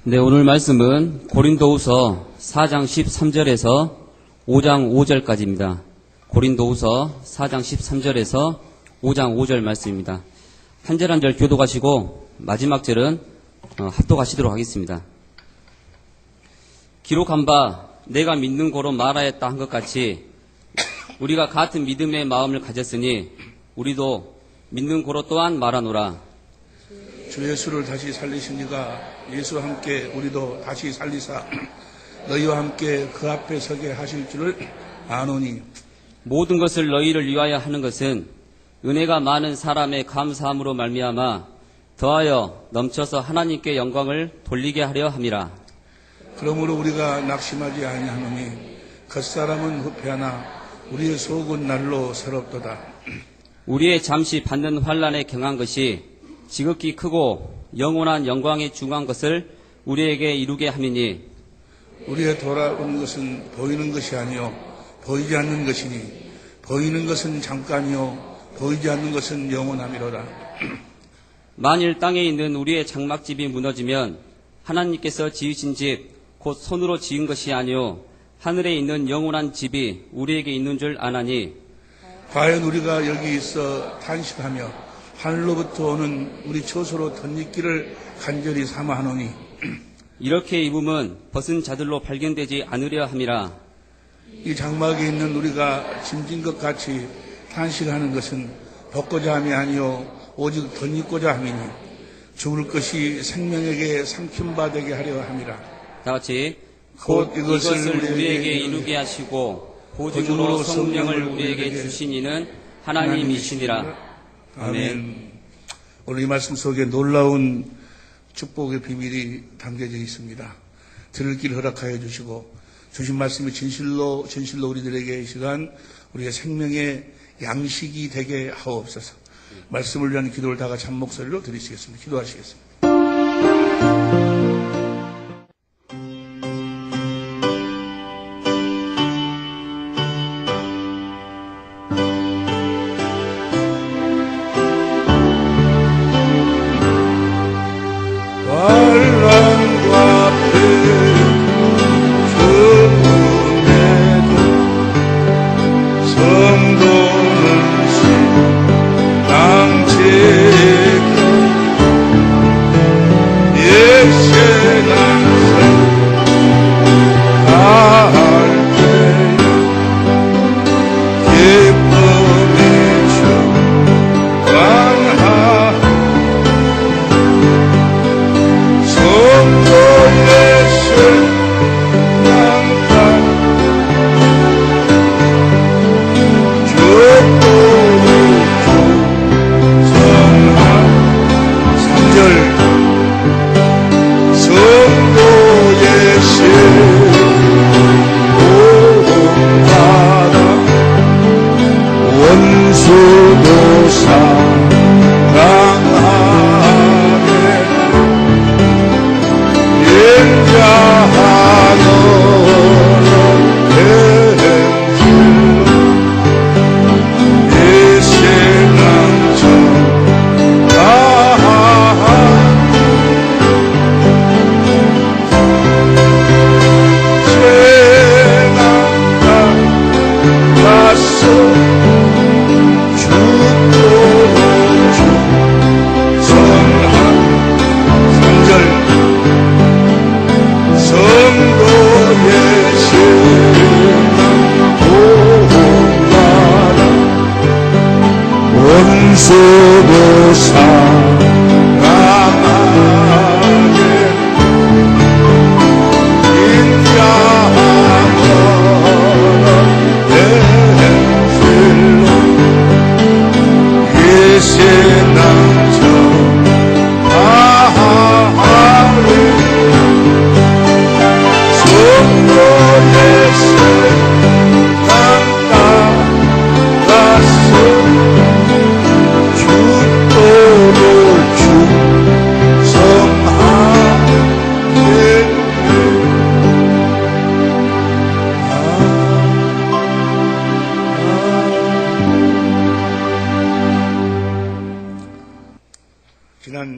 네, 오늘 말씀은 고린도후서 4장 13절에서 5장 5절까지입니다. 고린도후서 4장 13절에서 5장 5절 말씀입니다. 한 절 한 절 교독하시고 마지막 절은 합독하시도록 하겠습니다. 기록한 바 내가 믿는 고로 말하였다 한 것 같이 우리가 같은 믿음의 마음을 가졌으니 우리도 믿는 고로 또한 말하노라. 주 예수를 다시 살리시니가 예수와 함께 우리도 다시 살리사 너희와 함께 그 앞에 서게 하실 줄을 아노니 모든 것을 너희를 위하여 하는 것은 은혜가 많은 사람의 감사함으로 말미암아 더하여 넘쳐서 하나님께 영광을 돌리게 하려 함이라. 그러므로 우리가 낙심하지 아니하노니 겉사람은 후패하나 우리의 속은 날로 새롭도다. 우리의 잠시 받는 환난에 경한 것이 지극히 크고 영원한 영광에 중한 것을 우리에게 이루게 함이니 우리의 돌아오는 것은 보이는 것이 아니요 보이지 않는 것이니 보이는 것은 잠깐이요 보이지 않는 것은 영원함이로다. 만일 땅에 있는 우리의 장막집이 무너지면 하나님께서 지으신 집 곧 손으로 지은 것이 아니요 하늘에 있는 영원한 집이 우리에게 있는 줄 아나니 과연 우리가 여기 있어 탄식하며 하늘로부터 오는 우리 처소로 덧입기를 간절히 사모하노니 이렇게 입음은 벗은 자들로 발견되지 않으려 함이라. 이 장막에 있는 우리가 짐진 것 같이 탄식하는 것은 벗고자 함이 아니요 오직 덧입고자 함이니 죽을 것이 생명에게 삼킴바 되게 하려 함이라. 다 같이 곧 이것을 우리에게 이루게 하시고 보증으로 성령을 우리에게 주신 이는 하나님이시니라. 아멘. 오늘 이 말씀 속에 놀라운 축복의 비밀이 담겨져 있습니다. 들을 길 허락하여 주시고 주신 말씀이 진실로 우리들에게 이 시간 우리의 생명의 양식이 되게 하옵소서. 말씀을 위한 기도를 다 같이 한 목소리로 드리시겠습니다. 기도하시겠습니다.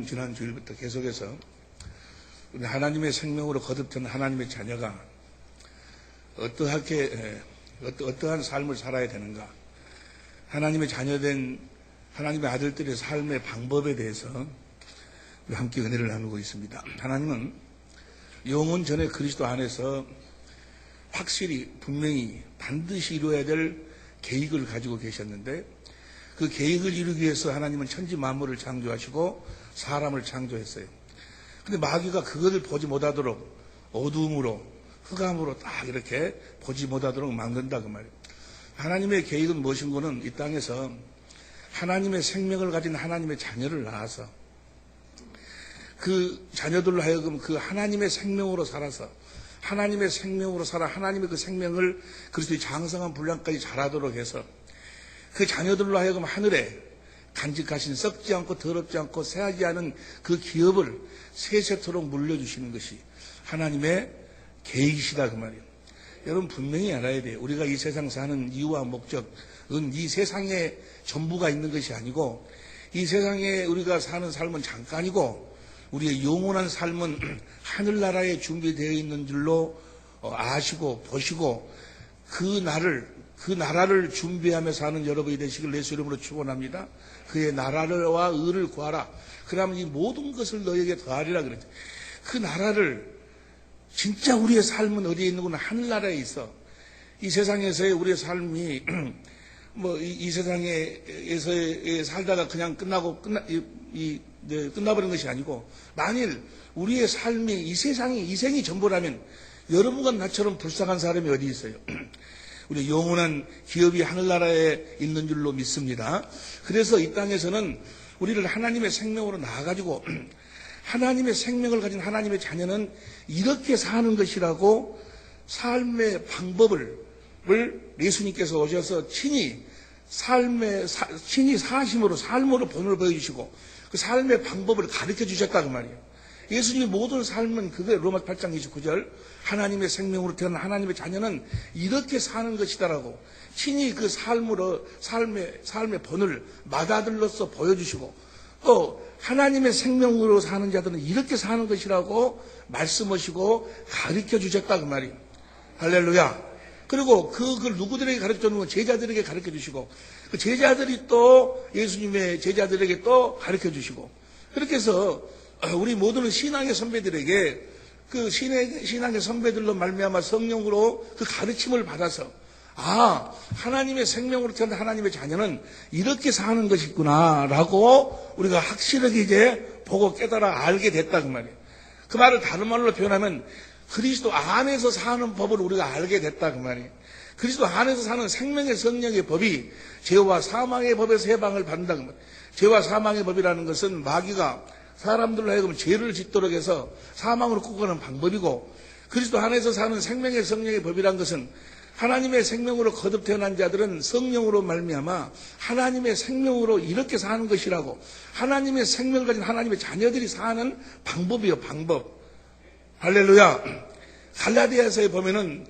지난 주일부터 계속해서 우리 하나님의 생명으로 거듭된 하나님의 자녀가 어떠한 삶을 살아야 되는가? 하나님의 자녀된 하나님의 아들들의 삶의 방법에 대해서 우리 함께 은혜를 나누고 있습니다. 하나님은 영원 전에 그리스도 안에서 확실히 분명히 반드시 이루어야 될 계획을 가지고 계셨는데 그 계획을 이루기 위해서 하나님은 천지 만물을 창조하시고 사람을 창조했어요. 근데 마귀가 그것을 보지 못하도록 어두움으로 흑암으로 딱 이렇게 보지 못하도록 막는다 그 말이에요. 하나님의 계획은 무엇인 거는 이 땅에서 하나님의 생명을 가진 하나님의 자녀를 낳아서 그 자녀들로 하여금 그 하나님의 생명으로 살아서 하나님의 생명으로 살아 하나님의 그 생명을 그리스도의 장성한 분량까지 자라도록 해서 그 자녀들로 하여금 하늘에 간직하신 썩지 않고 더럽지 않고 새하지 않은 그 기업을 세세토록 물려주시는 것이 하나님의 계획이시다 그 말이에요. 여러분 분명히 알아야 돼요. 우리가 이 세상 사는 이유와 목적은 이 세상에 전부가 있는 것이 아니고 이 세상에 우리가 사는 삶은 잠깐이고 우리의 영원한 삶은 하늘나라에 준비되어 있는 줄로 아시고 보시고 그 나라를 준비하며 사는 여러분이 되시길 예수 이름으로 축원합니다. 그의 나라와 의를 구하라. 그러면 이 모든 것을 너에게 더하리라 그랬죠. 그 나라를 진짜 우리의 삶은 어디에 있는구나. 하늘나라에 있어. 이 세상에서의 우리의 삶이 이 세상에서 살다가 그냥 끝나버린 것이 아니고 만일 우리의 삶이 이 생이 전부라면 여러분과 나처럼 불쌍한 사람이 어디 있어요? 우리 영원한 기업이 하늘나라에 있는 줄로 믿습니다. 그래서 이 땅에서는 우리를 하나님의 생명으로 낳아가지고 하나님의 생명을 가진 하나님의 자녀는 이렇게 사는 것이라고 삶의 방법을 예수님께서 오셔서 친히 사심으로 삶으로 본을 보여주시고 그 삶의 방법을 가르쳐 주셨다 그 말이에요. 예수님의 모든 삶은 그거예요. 로마 8장 29절 하나님의 생명으로 태어난 하나님의 자녀는 이렇게 사는 것이다라고 친히 그 삶의 본을 맏아들로서 보여주시고 또 하나님의 생명으로 사는 자들은 이렇게 사는 것이라고 말씀하시고 가르쳐 주셨다 그 말이에요. 할렐루야. 그리고 그걸 누구들에게 가르쳐 주는 건 제자들에게 가르쳐 주시고 그 제자들이 또 예수님의 제자들에게 또 가르쳐 주시고 그렇게 해서 우리 모든 신앙의 선배들에게 그 신앙의 선배들로 말미암아 성령으로 그 가르침을 받아서 하나님의 생명으로 태어난 하나님의 자녀는 이렇게 사는 것이구나라고 우리가 확실하게 이제 보고 깨달아 알게 됐다 그 말이에요. 그 말을 다른 말로 표현하면 그리스도 안에서 사는 법을 우리가 알게 됐다 그 말이에요. 그리스도 안에서 사는 생명의 성령의 법이 죄와 사망의 법에서 해방을 받는다 그 말이에요. 죄와 사망의 법이라는 것은 마귀가 사람들로 하여금 죄를 짓도록 해서 사망으로 끌어가는 방법이고 그리스도 안에서 사는 생명의 성령의 법이라는 것은 하나님의 생명으로 거듭 태어난 자들은 성령으로 말미암아 하나님의 생명으로 이렇게 사는 것이라고 하나님의 생명을 가진 하나님의 자녀들이 사는 방법이요 방법. 할렐루야. 갈라디아서에 보면은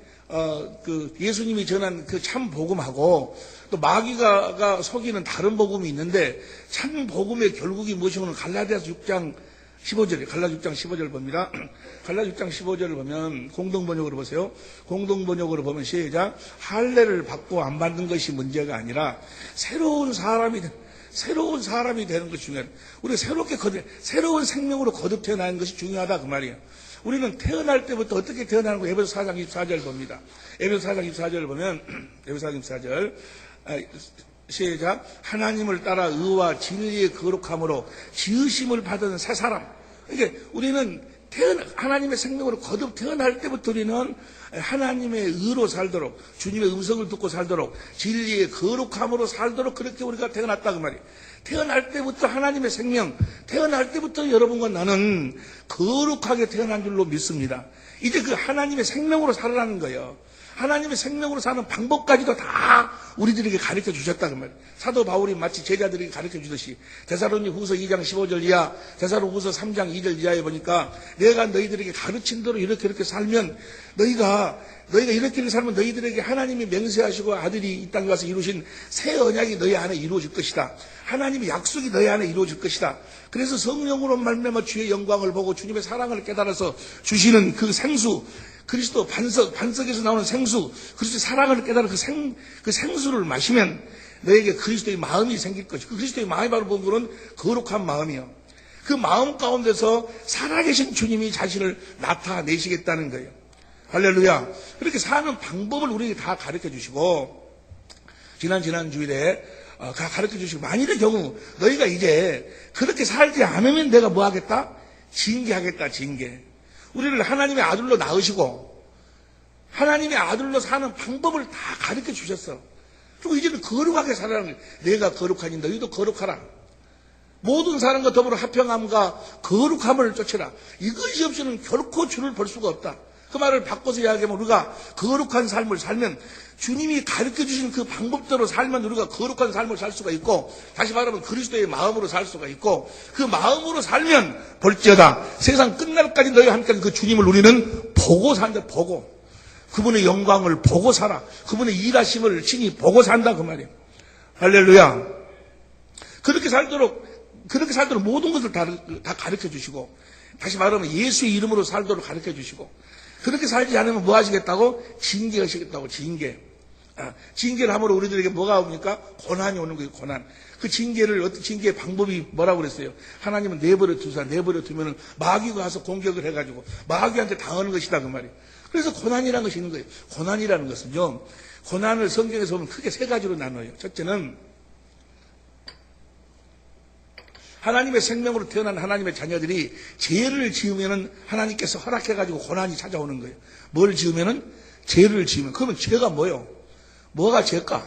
그 예수님이 전한 그 참 복음하고 또 마귀가 속이는 다른 복음이 있는데 참 복음의 결국이 무엇이냐면 갈라디아서 6장 15절, 갈라 6장 15절 봅니다. 갈라 6장 15절을 보면 공동번역으로 보세요. 공동번역으로 보면 시작. 할례를 받고 안 받는 것이 문제가 아니라 새로운 사람이 되는 것이 중요해요. 우리가 새로운 생명으로 거듭 태어나는 것이 중요하다 그 말이에요. 우리는 태어날 때부터 어떻게 태어나는 거 에베소 4장 24절 봅니다. 에베소 4장 24절을 보면 에베소 4장 24절 시작. 하나님을 따라 의와 진리의 거룩함으로 지으심을 받은 새 사람. 이게 우리는 하나님의 생명으로 거듭 태어날 때부터 우리는 하나님의 의로 살도록 주님의 음성을 듣고 살도록 진리의 거룩함으로 살도록 그렇게 우리가 태어났다 그 말이에요. 태어날 때부터 하나님의 생명, 태어날 때부터 여러분과 나는 거룩하게 태어난 줄로 믿습니다. 이제 그 하나님의 생명으로 살아가는 거예요. 하나님의 생명으로 사는 방법까지도 다 우리들에게 가르쳐 주셨다 그 말이에요. 사도 바울이 마치 제자들에게 가르쳐 주듯이 데살로니가후서 2장 15절 이하, 데살로니가후서 3장 2절 이하에 보니까 내가 너희들에게 가르친 대로 이렇게 살면 너희가 이렇게 살면 너희들에게 하나님이 맹세하시고 아들이 이 땅에 와서 이루신 새 언약이 너희 안에 이루어질 것이다. 하나님의 약속이 너희 안에 이루어질 것이다. 그래서 성령으로 말미암아 주의 영광을 보고 주님의 사랑을 깨달아서 주시는 그 생수, 그리스도 반석에서 나오는 생수, 그리스도의 사랑을 깨달은 그 생수를 마시면 너에게 그리스도의 마음이 생길 것이고, 그 그리스도의 마음이 바로 뭔가는 거룩한 마음이요. 그 마음 가운데서 살아계신 주님이 자신을 나타내시겠다는 거예요. 할렐루야. 그렇게 사는 방법을 우리에게 다 가르쳐 주시고, 지난 주일에 가르쳐 주시고, 만일의 경우 너희가 이제 그렇게 살지 않으면 내가 뭐 하겠다? 징계하겠다, 징계. 우리를 하나님의 아들로 낳으시고 하나님의 아들로 사는 방법을 다 가르쳐 주셨어. 그리고 이제는 거룩하게 살아라는 거예요. 내가 거룩하니 너희도 거룩하라. 모든 사람과 더불어 화평함과 거룩함을 쫓으라. 이것이 없이는 결코 주를 볼 수가 없다. 그 말을 바꿔서 이야기하면 우리가 거룩한 삶을 살면 주님이 가르쳐 주신 그 방법대로 살면 우리가 거룩한 삶을 살 수가 있고, 다시 말하면 그리스도의 마음으로 살 수가 있고, 그 마음으로 살면 볼지어다 세상 끝날까지 너희와 함께 그 주님을 우리는 보고 산다. 보고 그분의 영광을 보고 살아. 그분의 일하심을 친히 보고 산다 그 말이에요. 할렐루야. 그렇게 살도록 모든 것을 다 가르쳐 주시고, 다시 말하면 예수의 이름으로 살도록 가르쳐 주시고, 그렇게 살지 않으면 뭐 하시겠다고? 징계하시겠다고. 징계를 함으로 우리들에게 뭐가 옵니까? 고난이 오는 거예요. 고난. 그 징계를, 어떤 징계의 방법이 뭐라고 그랬어요? 하나님은 내버려 두면은 마귀가 와서 공격을 해가지고 마귀한테 당하는 것이다 그 말이에요. 그래서 고난이라는 것이 있는 거예요. 고난이라는 것은요, 고난을 성경에서 보면 크게 세 가지로 나눠요. 첫째는 하나님의 생명으로 태어난 하나님의 자녀들이 죄를 지으면은 하나님께서 허락해가지고 고난이 찾아오는 거예요. 뭘 지으면은? 죄를 지으면. 그러면 죄가 뭐예요? 뭐가 죄일까?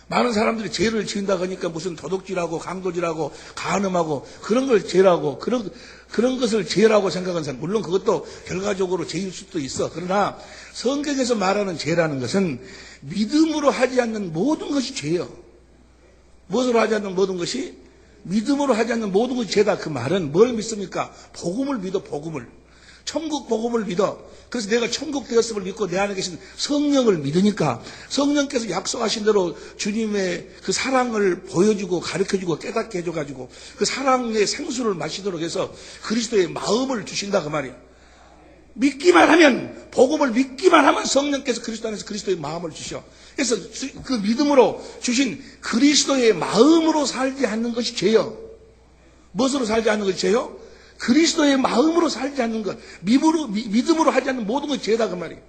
많은 사람들이 죄를 지은다 그러니까 무슨 도둑질하고 강도질하고 간음하고 그런 걸 죄라고, 그런 것을 죄라고 생각하는 사람, 물론 그것도 결과적으로 죄일 수도 있어. 그러나 성경에서 말하는 죄라는 것은 믿음으로 하지 않는 모든 것이 죄예요. 무엇으로 하지 않는 모든 것이? 믿음으로 하지 않는 모든 것이 죄다. 그 말은 뭘 믿습니까? 복음을 믿어. 복음을. 천국 복음을 믿어. 그래서 내가 천국 되었음을 믿고 내 안에 계신 성령을 믿으니까 성령께서 약속하신 대로 주님의 그 사랑을 보여주고 가르쳐주고 깨닫게 해줘가지고 그 사랑의 생수를 마시도록 해서 그리스도의 마음을 주신다 그 말이에요. 믿기만 하면, 복음을 믿기만 하면 성령께서 그리스도 안에서 그리스도의 마음을 주셔. 그래서 그 믿음으로 주신 그리스도의 마음으로 살지 않는 것이 죄요. 무엇으로 살지 않는 것이 죄요? 그리스도의 마음으로 살지 않는 것. 믿음으로 하지 않는 모든 것이 죄다 그 말이에요.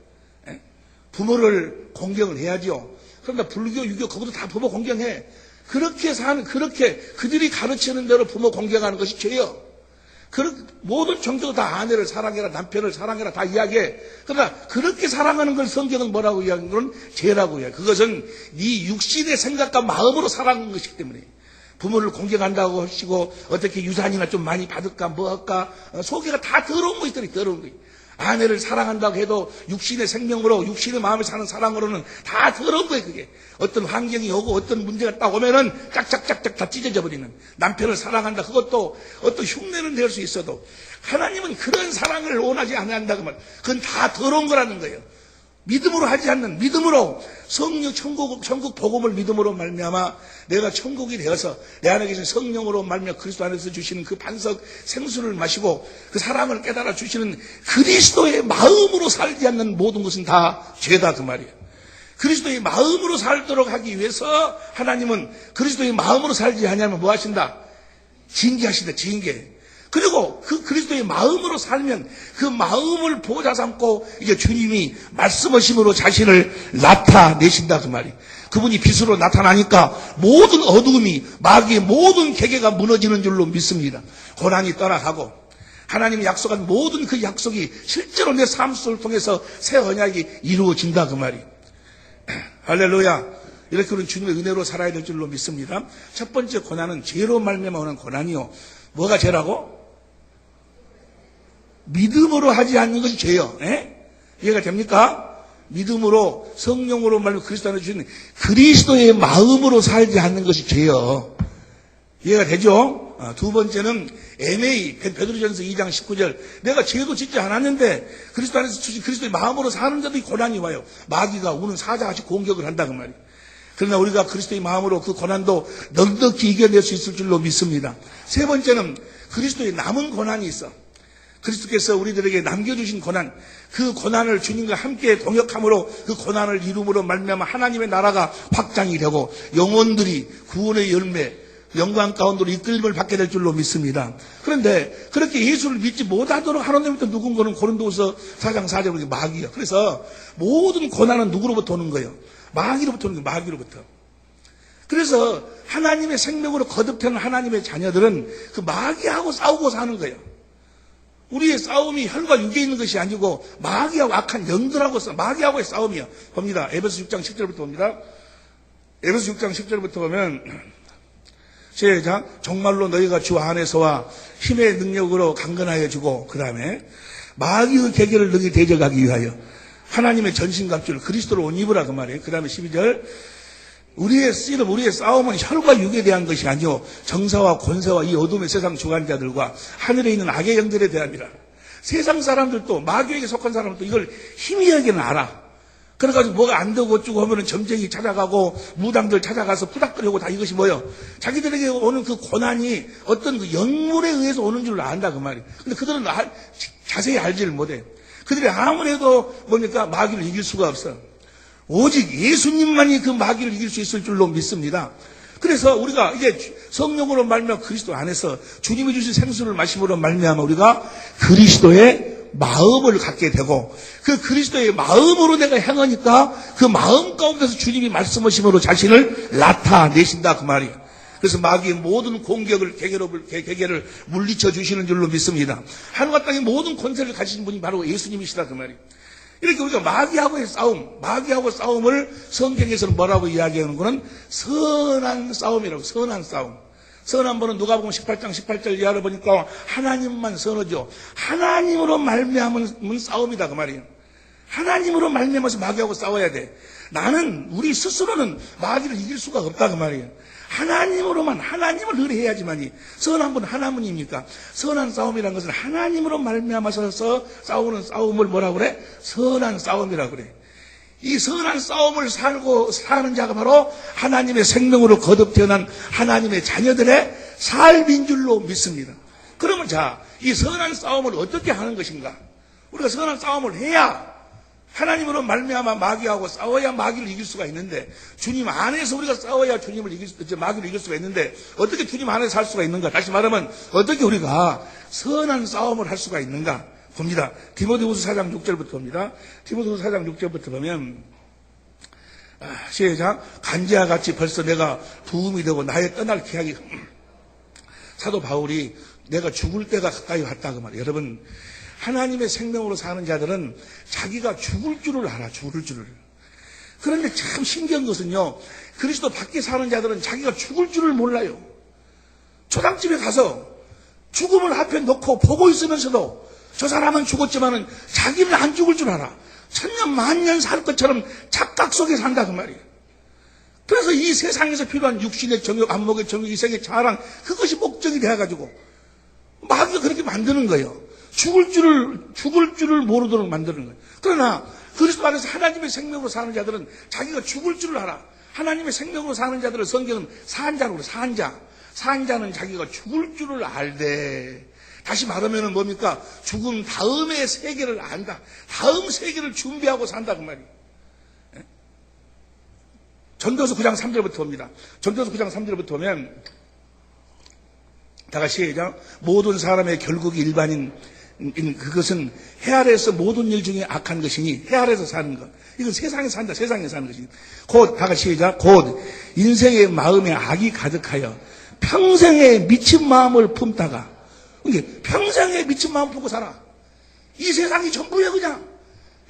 부모를 공경을 해야지요. 그러나 불교, 유교, 그것도 다 부모 공경해. 그렇게 그들이 가르치는 대로 부모 공경하는 것이 죄요. 모든 종교도 다 아내를 사랑해라, 남편을 사랑해라 다 이야기해. 그러나 그렇게 사랑하는 걸 성경은 뭐라고 이야기하는 건 죄라고 이야기해. 그것은 네 육신의 생각과 마음으로 살아가는 것이기 때문에. 부모를 공경한다고 하시고 어떻게 유산이나 좀 많이 받을까 뭐 할까, 속에가 다 더러운 것들이 더러운 거예요. 아내를 사랑한다고 해도 육신의 생명으로, 육신의 마음을 사는 사랑으로는 다 더러운 거예요. 그게 어떤 환경이 오고 어떤 문제가 딱 오면은 짝짝짝짝 다 찢어져 버리는. 남편을 사랑한다, 그것도 어떤 흉내는 낼 수 있어도 하나님은 그런 사랑을 원하지 않는다고 말. 그건 다 더러운 거라는 거예요. 믿음으로 하지 않는, 믿음으로 성령 천국 복음을 믿음으로 말미암아 내가 천국이 되어서 내 안에 계신 성령으로 말미암아 그리스도 안에서 주시는 그 반석 생수를 마시고 그 사랑을 깨달아 주시는 그리스도의 마음으로 살지 않는 모든 것은 다 죄다 그 말이에요. 그리스도의 마음으로 살도록 하기 위해서 하나님은 그리스도의 마음으로 살지 않으면 뭐 하신다? 징계하신다. 징계. 그리고 그 그리스도의 마음으로 살면 그 마음을 보좌 삼고 이제 주님이 말씀하심으로 자신을 나타내신다 그 말이에요. 그분이 빛으로 나타나니까 모든 어두움이, 마귀의 모든 계계가 무너지는 줄로 믿습니다. 고난이 떠나가고 하나님이 약속한 모든 그 약속이 실제로 내 삶 속을 통해서 새 언약이 이루어진다 그 말이에요. 할렐루야. 이렇게 우리는 주님의 은혜로 살아야 될 줄로 믿습니다. 첫 번째 고난은 죄로 말미암아 오는 고난이요. 뭐가 죄라고? 믿음으로 하지 않는 것이 죄요. 이해가 됩니까? 믿음으로 성령으로 말하면 그리스도 안에 주신 그리스도의 마음으로 살지 않는 것이 죄요. 이해가 되죠? 두 번째는 MA 베드로전서 2장 19절 내가 죄도 짓지 않았는데 그리스도 안에서 주신 그리스도의 마음으로 사는 자들이 고난이 와요. 마귀가 우는 사자같이 공격을 한다 그 말이에요. 그러나 우리가 그리스도의 마음으로 그 고난도 넉넉히 이겨낼 수 있을 줄로 믿습니다. 세 번째는 그리스도의 남은 고난이 있어. 그리스도께서 우리들에게 남겨주신 고난, 그 고난을 주님과 함께 동역함으로 그 고난을 이룸으로 말미암아 하나님의 나라가 확장이 되고 영혼들이 구원의 열매, 영광 가운데로 이끌림을 받게 될 줄로 믿습니다. 그런데 그렇게 예수를 믿지 못하도록 하나님부터 누군 거는 고린도후서 4장 4절에 마귀야. 그래서 모든 고난은 누구로부터 오는 거예요? 마귀로부터 오는 거예요. 마귀로부터. 그래서 하나님의 생명으로 거듭되는 하나님의 자녀들은 그 마귀하고 싸우고 사는 거예요. 우리의 싸움이 혈과 육에 있는 것이 아니고 마귀하고 악한 영들하고 마귀하고의 싸움이요. 봅니다. 에베소 6장 10절부터 봅니다. 에베소 6장 10절부터 보면 시작. 정말로 너희가 주 안에서와 힘의 능력으로 강건하여지고 그 다음에 마귀의 계계를 능히 대적하기 위하여 하나님의 전신갑주를 그리스도로 옷 입으라 그 말이에요. 그 다음에 12절 우리의 씨름, 우리의 싸움은 혈과 육에 대한 것이 아니요 정사와 권세와 이 어둠의 세상 주관자들과 하늘에 있는 악의 영들에 대함이라. 세상 사람들도 마귀에게 속한 사람들도 이걸 희미하게는 알아. 그래가지고 뭐가 안 되고 어쩌고 하면은 점쟁이 찾아가고 무당들 찾아가서 푸닥거리고 다 이것이 뭐요? 자기들에게 오는 그 고난이 어떤 그 영물에 의해서 오는 줄 안다 그 말이에요. 근데 그들은 자세히 알지를 못해. 그들이 아무래도 뭡니까? 마귀를 이길 수가 없어. 오직 예수님만이 그 마귀를 이길 수 있을 줄로 믿습니다. 그래서 우리가 이제 성령으로 말미암아 그리스도 안에서 주님이 주신 생수를 마심으로 말미암아 우리가 그리스도의 마음을 갖게 되고 그 그리스도의 마음으로 내가 행하니까 그 마음 가운데서 주님이 말씀하심으로 자신을 나타내신다 그 말이에요. 그래서 마귀의 모든 공격을 계계를 물리쳐 주시는 줄로 믿습니다. 하늘과 땅의 모든 권세를 가지신 분이 바로 예수님이시다 그 말이에요. 이렇게 우리가 마귀하고의 싸움, 마귀하고 싸움을 성경에서는 뭐라고 이야기하는 거는 선한 싸움이라고, 선한 싸움. 선한 분은 누가복음 18장 18절 이하를 보니까 하나님만 선하죠. 하나님으로 말미암은 싸움이다 그 말이에요. 하나님으로 말미암아서 마귀하고 싸워야 돼. 나는 우리 스스로는 마귀를 이길 수가 없다 그 말이에요. 하나님으로만 하나님을 의뢰해야지만이 선한 분 하나님입니까? 선한 싸움이라는 것은 하나님으로 말미암아서 싸우는 싸움을 뭐라고 그래? 선한 싸움이라고 그래. 이 선한 싸움을 사는 자가 바로 하나님의 생명으로 거듭 태어난 하나님의 자녀들의 삶인 줄로 믿습니다. 그러면 자, 이 선한 싸움을 어떻게 하는 것인가? 우리가 선한 싸움을 해야 하나님으로 말미암아 마귀하고 싸워야 마귀를 이길 수가 있는데 주님 안에서 우리가 싸워야 마귀를 이길 수가 있는데 어떻게 주님 안에서 할 수가 있는가? 다시 말하면 어떻게 우리가 선한 싸움을 할 수가 있는가? 봅니다. 디모데후서 4장 6절부터 봅니다. 디모데후서 4장 6절부터 보면 시작. 간지와 같이 벌써 내가 부음이 되고 나의 떠날 기약이 사도 바울이 내가 죽을 때가 가까이 왔다 그 말이에요. 여러분 하나님의 생명으로 사는 자들은 자기가 죽을 줄을 알아. 죽을 줄을. 그런데 참 신기한 것은요. 그리스도 밖에 사는 자들은 자기가 죽을 줄을 몰라요. 초당집에 가서 죽음을 앞에 놓고 보고 있으면서도 저 사람은 죽었지만은 자기는 안 죽을 줄 알아. 천년 만년 살 것처럼 착각 속에 산다 그 말이에요. 그래서 이 세상에서 필요한 육신의 정욕, 안목의 정욕, 이생의 자랑 그것이 목적이 되어가지고 마귀가 그렇게 만드는 거예요. 죽을 줄을 모르도록 만드는 거예요. 그러나 그리스도 안에서 하나님의 생명으로 사는 자들은 자기가 죽을 줄을 알아. 하나님의 생명으로 사는 자들을 성경은 산자로 그래. 산자는 자기가 죽을 줄을 알되. 다시 말하면 뭡니까? 죽음 다음의 세계를 안다. 다음 세계를 준비하고 산다 그 말이에요. 전도서 9장 3절부터 봅니다. 전도서 9장 3절부터 보면 다 같이 시작. 모든 사람의 결국이 일반인 그것은 해 아래에서 모든 일 중에 악한 것이니 해 아래에서 사는 것. 이건 세상에 산다. 세상에 사는 것이니. 곧 다 같이 시작. 곧 인생의 마음에 악이 가득하여 평생의 미친 마음을 품다가 이게 평생에 미친 마음 품고 살아. 이 세상이 전부야 그냥.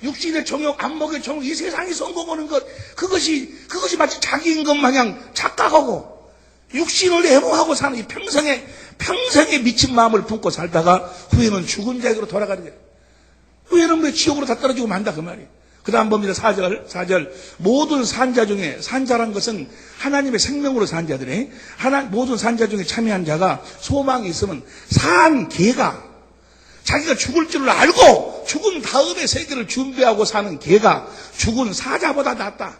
육신의 정욕, 안목의 정욕, 이 세상이 성공하는 것 그것이 마치 자기인 것 마냥 착각하고 육신을 애무하고 사는 이 평생에 미친 마음을 품고 살다가 후에는 죽은 자에게로 돌아가는 거예요. 후에는 왜 지옥으로 다 떨어지고 만다 그 말이에요. 그 다음 봅니다. 4절. 모든 산자 중에, 산자란 것은 하나님의 생명으로 산 자들이, 모든 산자 중에 참여한 자가 소망이 있으면 산 개가, 자기가 죽을 줄을 알고 죽은 다음에 세계를 준비하고 사는 개가 죽은 사자보다 낫다.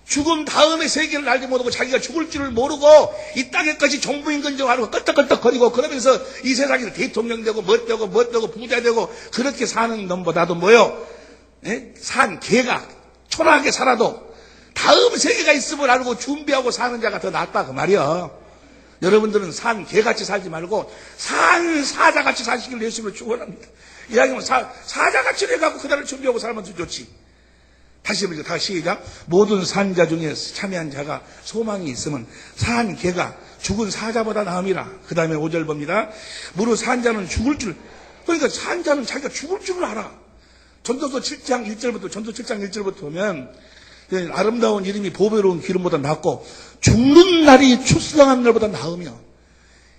죽은 다음에 세계를 알지 못하고 자기가 죽을 줄을 모르고 이 땅에까지 종부인건 줄 알고 끄떡끄떡거리고 그러면서 이 세상에서 대통령 되고 멋되고 부자 되고 그렇게 사는 놈보다도 뭐요? 산 개가 초라하게 살아도 다음 세계가 있음을 알고 준비하고 사는 자가 더 낫다 그 말이야. 여러분들은 산 개같이 살지 말고 산 사자같이 사시길 예수님을 축원합니다. 이야기하면 사자같이 해갖고 그날을 준비하고 살면 더 좋지. 다시 시작. 모든 산자 중에 참여한 자가 소망이 있으면 산 개가 죽은 사자보다 나음이라. 그 다음에 5절 봅니다. 무릇 산자는 죽을 줄, 그러니까 산자는 자기가 죽을 줄을 알아. 전도서 7장 1절부터 보면 아름다운 이름이 보배로운 기름보다 낫고 죽는 날이 출생한 날보다 나으며,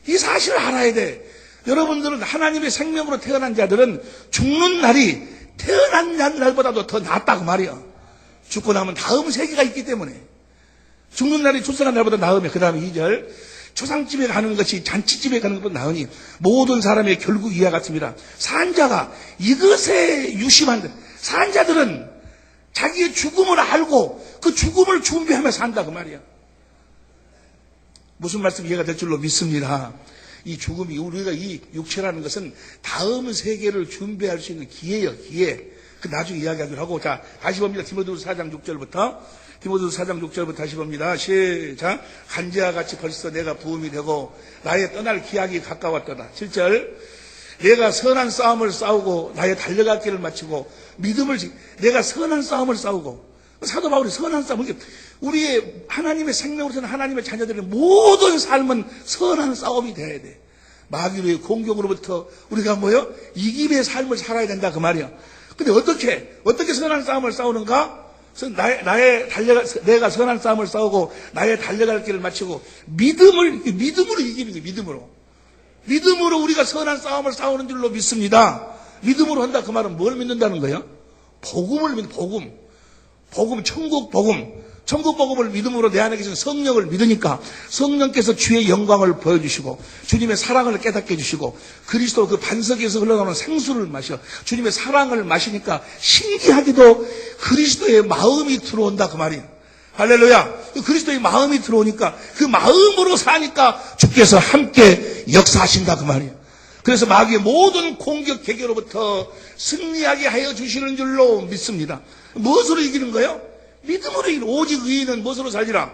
이 사실을 알아야 돼. 여러분들은 하나님의 생명으로 태어난 자들은 죽는 날이 태어난 날보다도 더 낫다고 말이야. 죽고 나면 다음 세계가 있기 때문에 죽는 날이 출생한 날보다 나으며, 그 다음에 2절. 초상집에 가는 것이 잔치집에 가는 것보다 나으니 모든 사람의 결국 이와 같습니다. 산자가 이것에 유심한, 산자들은 자기의 죽음을 알고 그 죽음을 준비하며 산다 그 말이야. 무슨 말씀 이해가 될 줄로 믿습니다. 이 죽음이, 우리가 이 육체라는 것은 다음 세계를 준비할 수 있는 기회예요, 기회. 그 나중에 이야기하기로 하고. 자, 다시 봅니다. 디모데후서 4장 6절부터 다시 봅니다. 시작. 간지와 같이 벌써 내가 부음이 되고 나의 떠날 기약이 가까웠도다. 7절. 내가 선한 싸움을 싸우고 나의 달려갈 길을 마치고 내가 선한 싸움을 싸우고. 사도 바울이 선한 싸움, 우리의 하나님의 생명으로 사는 하나님의 자녀들의 모든 삶은 선한 싸움이 돼야 돼. 마귀의 공격으로부터 우리가 뭐요? 이김의 삶을 살아야 된다 그 말이야. 근데 어떻게 선한 싸움을 싸우는가? 내가 선한 싸움을 싸우고 나의 달려갈 길을 마치고 믿음으로 이기는 거예요. 믿음으로 우리가 선한 싸움을 싸우는 줄로 믿습니다. 믿음으로 한다 그 말은 뭘 믿는다는 거예요? 복음을 믿는, 복음, 천국 복음을 믿음으로 내 안에 계신 성령을 믿으니까 성령께서 주의 영광을 보여주시고 주님의 사랑을 깨닫게 해주시고 그리스도 그 반석에서 흘러나오는 생수를 마셔 주님의 사랑을 마시니까 신기하게도 그리스도의 마음이 들어온다 그 말이에요. 할렐루야. 그리스도의 마음이 들어오니까 그 마음으로 사니까 주께서 함께 역사하신다 그 말이에요. 그래서 마귀의 모든 공격 계계로부터 승리하게 하여 주시는 줄로 믿습니다. 무엇으로 이기는 거예요? 믿음으로 이기는. 오직 의인은 무엇으로 살리라?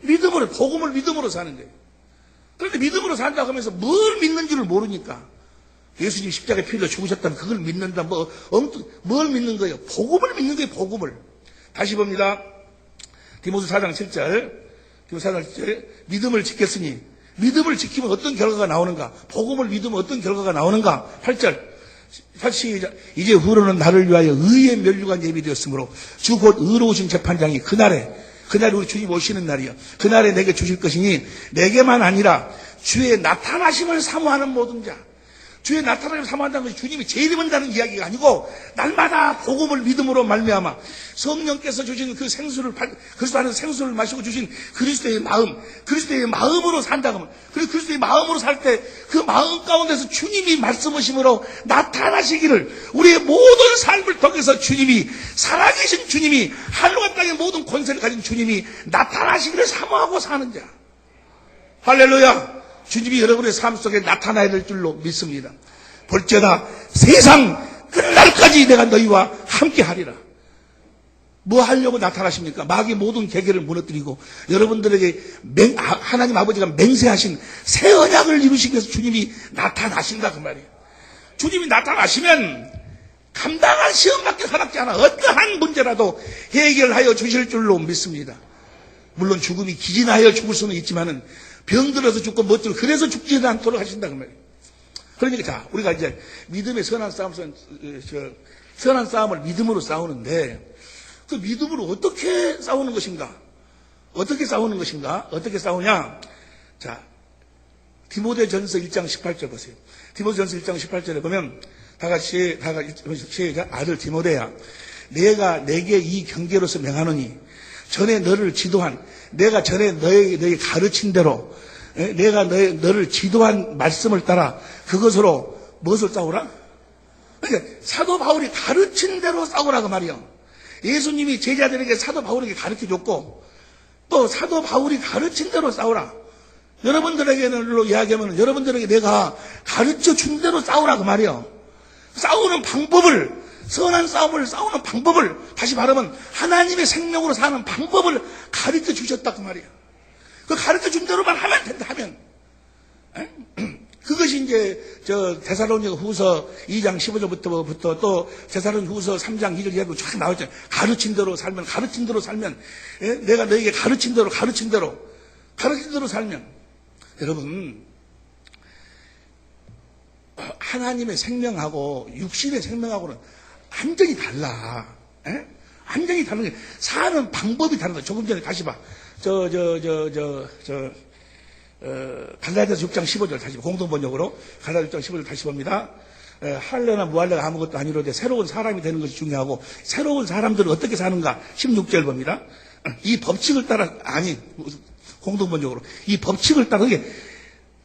믿음으로, 복음을 믿음으로 사는 거예요. 그런데 믿음으로 산다고 하면서 뭘 믿는 줄을 모르니까 예수님 십자가에 피 흘려 죽으셨다면 그걸 믿는다, 뭘 믿는 거예요? 복음을 믿는 거예요, 복음을. 다시 봅니다. 디모데 4장 7절. 믿음을 지켰으니, 믿음을 지키면 어떤 결과가 나오는가? 복음을 믿으면 어떤 결과가 나오는가? 8절. 시작. 이제 후로는 나를 위하여 의의 면류관 예비되었으므로 주 곧 의로우신 재판장이 그날이 우리 주님 오시는 날이요. 그날에 내게 주실 것이니 내게만 아니라 주의 나타나심을 사모하는 모든 자. 주의 나타나심을 사모한다는 것이 주님이 재림한다는 이야기가 아니고 날마다 복음을 믿음으로 말미암아 성령께서 주신 그 생수를, 그리스도 안에서 생수를 마시고 주신 그리스도의 마음으로 산다고 하면, 그리고 그리스도의 마음으로 살 때 그 마음 가운데서 주님이 말씀하심으로 나타나시기를, 우리의 모든 삶을 통해서 주님이, 살아계신 주님이, 하늘과 땅의 모든 권세를 가진 주님이 나타나시기를 사모하고 사는 자. 할렐루야. 주님이 여러분의 삶 속에 나타나야 될 줄로 믿습니다. 볼지어다 세상 끝날까지 내가 너희와 함께 하리라. 뭐 하려고 나타나십니까? 마귀의 모든 계계를 무너뜨리고 여러분들에게 하나님 아버지가 맹세하신 새 언약을 이루시기 위해서 주님이 나타나신다 그 말이에요. 주님이 나타나시면 감당할 시험밖에 허락지 않아 어떠한 문제라도 해결하여 주실 줄로 믿습니다. 물론 죽음이 기진하여 죽을 수는 있지만은 병들어서 죽고 멋들어 그래서 죽지는 않도록 하신다 그 말이에요. 그러니까 자, 우리가 이제 믿음의 선한 싸움을 믿음으로 싸우는데 그 믿음으로 어떻게 싸우는 것인가? 어떻게 싸우냐? 자, 디모데전서 1장 18절 보세요. 디모데전서 1장 18절에 보면 다 같이 시작. 아들 디모데야, 내가 내게 이 경계로서 명하노니 전에 너를 지도한 내가 전에 너에게 가르친 대로 내가 너를 지도한 말씀을 따라 그것으로 무엇을 싸우라? 그러니까 사도 바울이 가르친 대로 싸우라 그 말이요. 예수님이 제자들에게 사도 바울에게 가르쳐줬고 또 사도 바울이 가르친 대로 싸우라. 여러분들에게는 이야기하면 여러분들에게 내가 가르쳐준 대로 싸우라 그 말이요. 싸우는 방법을 선한 싸움을 싸우는 방법을 다시 말하면 하나님의 생명으로 사는 방법을 가르쳐 주셨다 그 말이에요. 그 가르쳐 준 대로만 하면 된다 하면 그것이 이제 데살로니가 후서 2장 15절부터 또 데살로니가 후서 3장 2절 이하로 쫙 나왔잖아요. 가르친 대로 살면 내가 너에게 가르친 대로 살면 여러분 하나님의 생명하고 육신의 생명하고는 완전히 달라. 완전히 다른 게 사는 방법이 다르다. 조금 전에 다시 봐. 갈라디아서 6장 15절 다시 공동번역으로 갈라디아서 6장 15절 다시 봅니다. 할래나 무할래가 아무것도 아니로되 새로운 사람이 되는 것이 중요하고 새로운 사람들은 어떻게 사는가 16절 봅니다. 이 법칙을 따라 공동번역으로 이 법칙을 따라 이게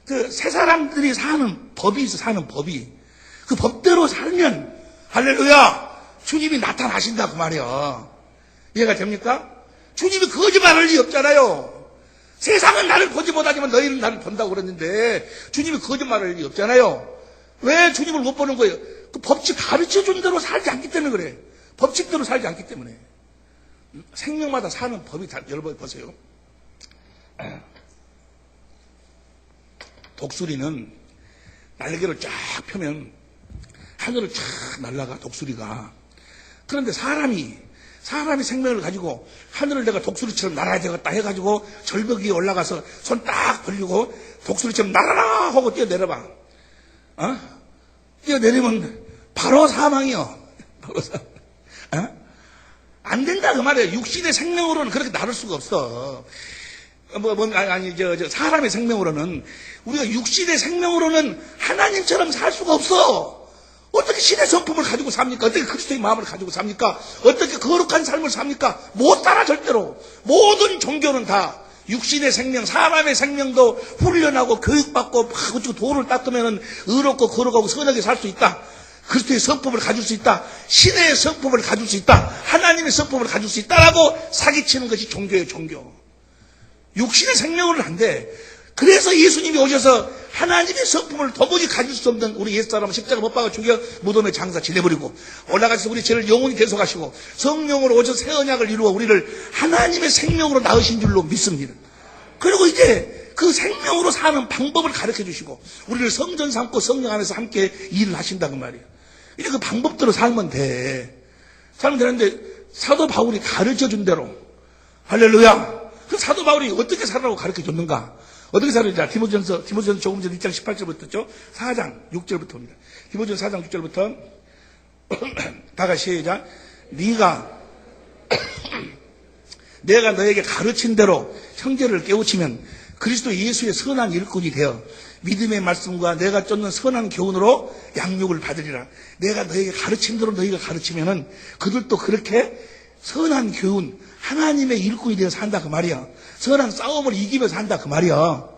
그 새 사람들이 사는 법이 있어. 사는 법이 그 법대로 살면 할렐루야 주님이 나타나신다 그 말이야. 이해가 됩니까? 주님이 거짓말할 리 없잖아요. 세상은 나를 보지 못하지만 너희는 나를 본다고 그랬는데 주님이 거짓말할 리 없잖아요. 왜 주님을 못 보는 거예요? 그 법칙 가르쳐준 대로 살지 않기 때문에 그래. 법칙대로 살지 않기 때문에. 생명마다 사는 법이 다 여러분 보세요. 독수리는 날개를 쫙 펴면 하늘을 쫙 날아가 독수리가. 그런데 사람이 생명을 가지고 하늘을 내가 독수리처럼 날아야 되겠다 해가지고 절벽 위에 올라가서 손 딱 벌리고 독수리처럼 날아라 하고 뛰어내려봐. 뛰어내리면 바로 사망이요. 바로 사망. 안 된다 그 말이에요. 육신의 생명으로는 그렇게 나를 수가 없어. 사람의 생명으로는 우리가 육신의 생명으로는 하나님처럼 살 수가 없어. 어떻게 신의 성품을 가지고 삽니까? 어떻게 그리스도의 마음을 가지고 삽니까? 어떻게 거룩한 삶을 삽니까? 못 살아 절대로. 모든 종교는 다 육신의 생명, 사람의 생명도 훈련하고 교육받고 막 도를 닦으면 의롭고 거룩하고 선하게 살 수 있다. 그리스도의 성품을 가질 수 있다. 신의 성품을 가질 수 있다. 하나님의 성품을 가질 수 있다라고 사기치는 것이 종교예요, 종교. 육신의 생명으로는 안 돼. 그래서 예수님이 오셔서 하나님의 성품을 도무지 가질 수 없는 우리 옛사람은 십자가 못 박아 죽여 무덤에 장사 지내버리고 올라가서 우리 죄를 영원히 대속하시고 성령으로 오셔서 새 언약을 이루어 우리를 하나님의 생명으로 낳으신 줄로 믿습니다. 그리고 이제 그 생명으로 사는 방법을 가르쳐 주시고 우리를 성전 삼고 성령 안에서 함께 일을 하신다 그 말이에요. 이제 그 방법대로 살면 돼. 살면 되는데 사도 바울이 가르쳐 준 대로 할렐루야. 그 사도 바울이 어떻게 살라고 가르쳐 줬는가? 어떻게 살았냐? 디모데전서 조금 전 1장 18절부터죠. 4장 6절부터입니다. 디모데전서 4장 6절부터 다 같이 시작. 내가 너에게 가르친 대로 형제를 깨우치면 그리스도 예수의 선한 일꾼이 되어 믿음의 말씀과 내가 쫓는 선한 교훈으로 양육을 받으리라. 내가 너에게 가르친 대로 너희가 가르치면은 그들도 그렇게 선한 교훈, 하나님의 일꾼이 되어 산다 그 말이야. 선한 싸움을 이기면서 산다 그 말이야.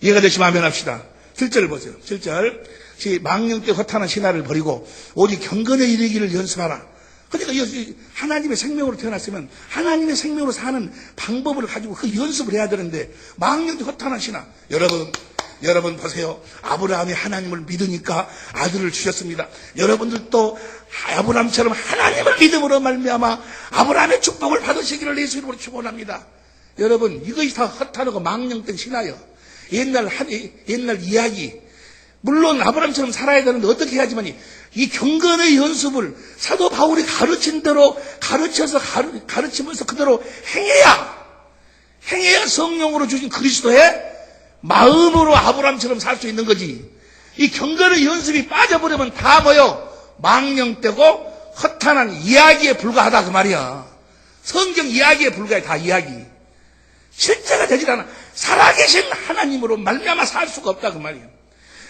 이해가 되시면 아멘 합시다. 7절 보세요. 7절. 망령 때 허탄한 신화를 버리고 오직 경건에 이르기를 연습하라. 그러니까 하나님의 생명으로 태어났으면 하나님의 생명으로 사는 방법을 가지고 그 연습을 해야 되는데 망령 때 허탄한 신화. 여러분 보세요. 아브라함이 하나님을 믿으니까 아들을 주셨습니다. 여러분들도 아브라함처럼 하나님을 믿음으로 말미암아 아브라함의 축복을 받으시기를 예수 이름으로 축원합니다. 여러분 이것이 다 허탄하고 망령된 신화예요. 옛날 이야기. 물론 아브라함처럼 살아야 되는데 어떻게 해야지만 이 경건의 연습을 사도 바울이 가르친 대로 가르치면서 그대로 행해야 성령으로 주신 그리스도의 마음으로 아브라함처럼 살 수 있는 거지. 이 경건의 연습이 빠져버리면 다 망령되고 허탄한 이야기에 불과하다 그 말이야. 성경 이야기에 불과해. 다 이야기. 실제가 되질 않아. 살아계신 하나님으로 말미암아 살 수가 없다 그 말이야.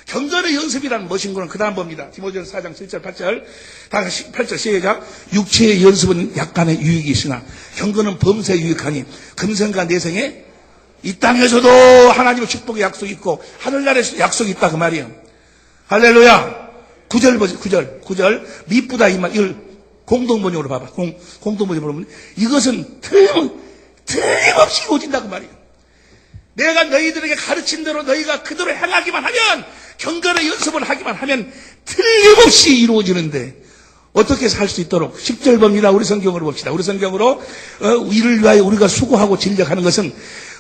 경건의 연습이라는 무엇인가는 그 다음 봅니다. 디모데전서 4장 7절 8절 다시 8절 시작. 육체의 연습은 약간의 유익이 있으나 경건은 범사에 유익하니 금생과 내생에 이 땅에서도 하나님의 축복의 약속이 있고 하늘나라에서 약속이 있다 그 말이에요. 할렐루야. 9절 보세요. 9절 미쁘다 이 말. 이걸 공동번역으로 봐봐. 공동번역으로 보면 이것은 틀림없이 이루어진다 그 말이에요. 내가 너희들에게 가르친 대로 너희가 그대로 행하기만 하면, 경건의 연습을 하기만 하면 틀림없이 이루어지는데 어떻게 살 수 있도록 10절 봅니다. 우리 성경으로 봅시다. 우리 성경으로 이를 위하여 우리가 수고하고 진력하는 것은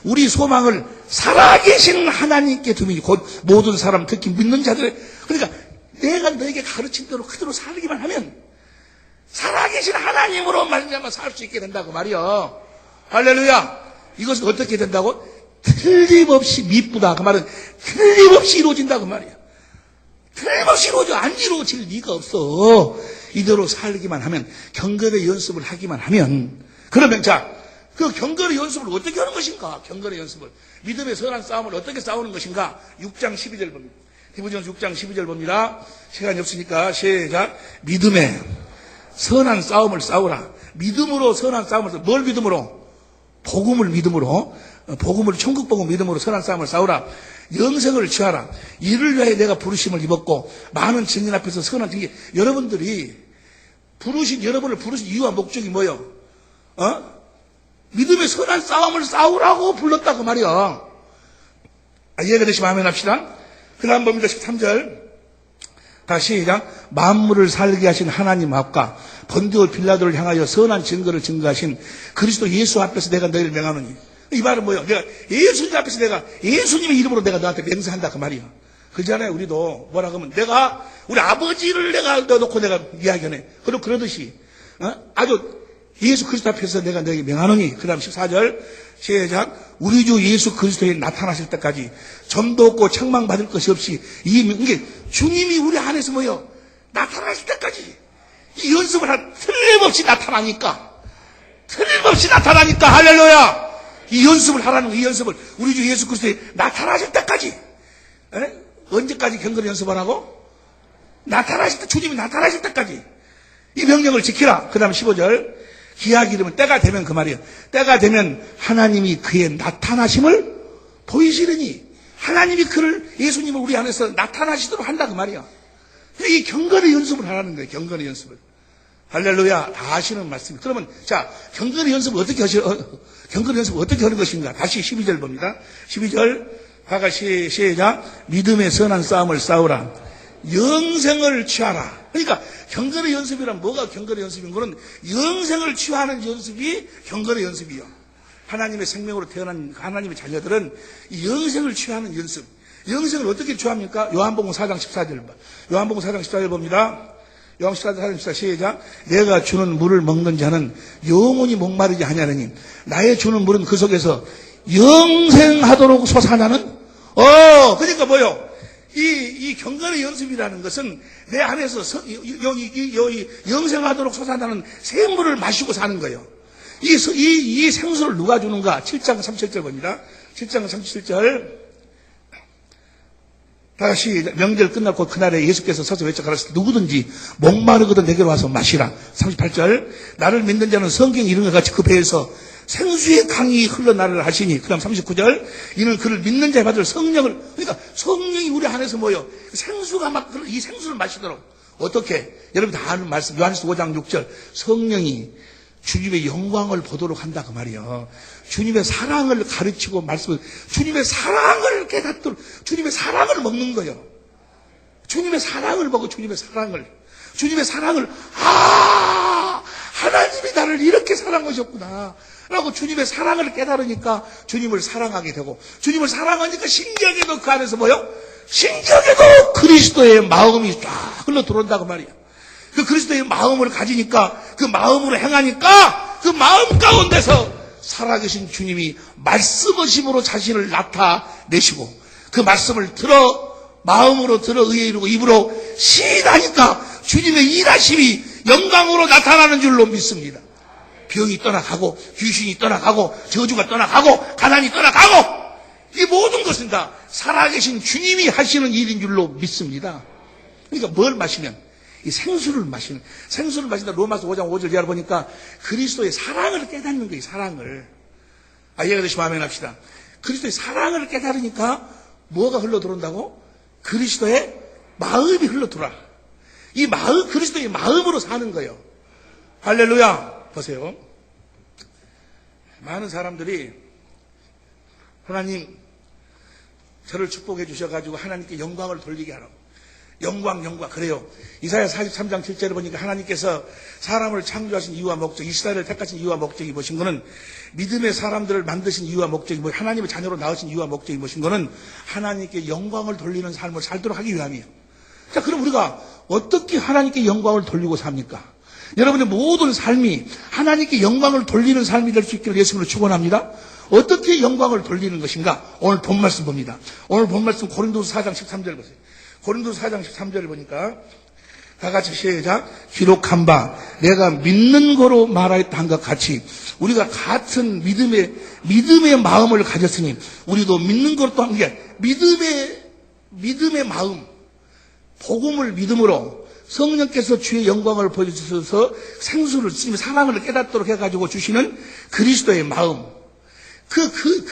우리 소망을 살아계신 하나님께 두면 곧 모든 사람 특히 믿는 자들의, 그러니까 내가 너에게 가르친 대로 그대로 살기만 하면 살아계신 하나님으로 말미암아 살 수 있게 된다고 말이요. 할렐루야. 이것은 어떻게 된다고? 틀림없이 미쁘다. 그 말은 틀림없이 이루어진다 그 말이야. 틀림없이 이루어져. 안 이루어질 리가 없어. 이대로 살기만 하면, 경건의 연습을 하기만 하면, 그러면 자, 그 경건의 연습을 어떻게 하는 것인가? 경건의 연습을, 믿음의 선한 싸움을 어떻게 싸우는 것인가? 6장 12절 봅니다. 디모데전서 6장 12절 봅니다. 시간이 없으니까 시작. 믿음의 선한 싸움을 싸우라. 믿음으로 선한 싸움을 싸우라. 뭘 믿음으로? 복음을 믿음으로, 복음을, 천국 복음 믿음으로 선한 싸움을 싸우라. 영생을 취하라. 이를 위하여 내가 부르심을 입었고 많은 증인 앞에서 선한 증인. 여러분들이 여러분을 부르신 이유와 목적이 뭐예요? 믿음의 선한 싸움을 싸우라고 불렀다고 말이야. 이해가 되시면 아멘 합시다. 그 다음 봅니다. 13절 다시 시작. 만물을 살게 하신 하나님 앞과 번데오 빌라도를 향하여 선한 증거를 증거하신 그리스도 예수 앞에서 내가 너희를 명하노니. 이 말은 뭐예요? 내가 예수님 앞에서 내가 예수님의 이름으로 내가 너한테 맹세한다 그 말이야. 그잖아요. 우리도 뭐라 그러면 내가 우리 아버지를 내가 넣어놓고 내가 이야기하네. 그러듯이 아주 예수 그리스도 앞에서 내가 너에게 명하노니. 그 다음 14절 시작. 우리 주 예수 그리스도에 나타나실 때까지 점도 없고 책망받을 것이 없이 이게 주님이 우리 안에서 뭐예요? 나타나실 때까지 이 연습을 틀림없이 나타나니까 할렐루야. 이 연습을 하라는 이 연습을 우리 주 예수 그리스도에 나타나실 때까지. 언제까지 경건의 연습하라고? 나타나실 때, 주님이 나타나실 때까지 이 명령을 지키라. 그 다음 15절 기약 이르면 때가 되면 그 말이에요. 때가 되면 하나님이 그의 나타나심을 보이시려니 하나님이 그를 예수님을 우리 안에서 나타나시도록 한다 그 말이야. 이 경건의 연습을 하라는 거예요. 경건의 연습을. 할렐루야. 다 아시는 말씀이에요. 그러면 자, 경건의 연습을 어떻게 하는 것인가? 다시 12절 봅니다. 12절 다같이 시작. 믿음의 선한 싸움을 싸우라. 영생을 취하라. 그러니까 경건의 연습이란 뭐가 경건의 연습인 거는 영생을 취하는 연습이 경건의 연습이요. 하나님의 생명으로 태어난 하나님의 자녀들은 이 영생을 취하는 연습. 영생을 어떻게 취합니까? 요한복음 4장 14절 봐. 요한복음 4장 14절 봅니다. 요한복음 4장 14절 시작. 내가 주는 물을 먹는 자는 영원히 목마르지 아니하느니 나의 주는 물은 그 속에서 영생하도록 솟아나는. 그러니까 뭐요? 이 경건의 연습이라는 것은 내 안에서 여기 영생하도록 솟아나는 생물을 마시고 사는 거예요. 이 생수를 누가 주는가? 7장 37절 봅니다. 7장 37절. 다시 명절 끝나고 그날에 예수께서 서서 외쳐 가라사대 누구든지 목마르거든 내게로 와서 마시라. 38절. 나를 믿는 자는 성경 이름과 같이 그 배에서 생수의 강이 흘러나를 하시니. 그 다음 39절. 이는 그를 믿는 자에 받을 성령을, 그러니까 성령이 우리 안에서 뭐예요? 생수가 막 이 생수를 마시도록. 어떻게? 여러분 다 아는 말씀 요한일서 5장 6절. 성령이 주님의 영광을 보도록 한다 그 말이에요. 주님의 사랑을 가르치고 말씀을, 주님의 사랑을 깨닫도록, 주님의 사랑을 먹는 거예요. 주님의 사랑을 먹어. 주님의 사랑을 하나님이 나를 이렇게 사랑하셨구나 라고 주님의 사랑을 깨달으니까 주님을 사랑하게 되고, 주님을 사랑하니까 신경에도 그 안에서 뭐요? 신경에도 그리스도의 마음이 쫙 흘러 들어온다고 말이에요. 그 그리스도의 마음을 가지니까, 그 마음으로 행하니까 그 마음 가운데서 살아계신 주님이 말씀하심으로 자신을 나타내시고, 그 말씀을 마음으로 들어 의에 이르고 입으로 시인하니까 주님의 일하심이 영광으로 나타나는 줄로 믿습니다. 병이 떠나가고 귀신이 떠나가고 저주가 떠나가고 가난이 떠나가고 이 모든 것은 다 살아계신 주님이 하시는 일인 줄로 믿습니다. 그러니까 뭘 마시면? 이 생수를 마신다. 로마서 5장 5절 이하를 보니까 그리스도의 사랑을 깨닫는 거예요, 사랑을. 이해가 되시면 아멘 합시다. 그리스도의 사랑을 깨달으니까 뭐가 흘러 들어온다고? 그리스도의 마음이 흘러 들어와. 이 마음, 그리스도의 마음으로 사는 거예요. 할렐루야. 보세요. 많은 사람들이 하나님 저를 축복해 주셔가지고 하나님께 영광을 돌리게 하라고. 영광. 그래요. 이사야 43장 7절을 보니까 하나님께서 사람을 창조하신 이유와 목적, 이스라엘을 택하신 이유와 목적이 무엇인 거는 믿음의 사람들을 만드신 이유와 목적이 뭐 하나님의 자녀로 낳으신 이유와 목적이 무엇인 거는 하나님께 영광을 돌리는 삶을 살도록 하기 위함이에요. 자, 그럼 우리가 어떻게 하나님께 영광을 돌리고 삽니까? 여러분의 모든 삶이 하나님께 영광을 돌리는 삶이 될 수 있기를 예수님으로 축원합니다. 어떻게 영광을 돌리는 것인가? 오늘 본 말씀 봅니다. 오늘 본 말씀 고린도서 4장 13절 보세요. 고린도서 4장 13절을 보니까 다 같이 시작. 기록한 바 내가 믿는 거로 말하였다 한 것 같이 우리가 같은 믿음의 마음을 가졌으니 우리도 믿는 거로 또 한 게 믿음의 마음, 복음을 믿음으로 성령께서 주의 영광을 보여주셔서 생수를 사랑을 깨닫도록 해가지고 주시는 그리스도의 마음, 그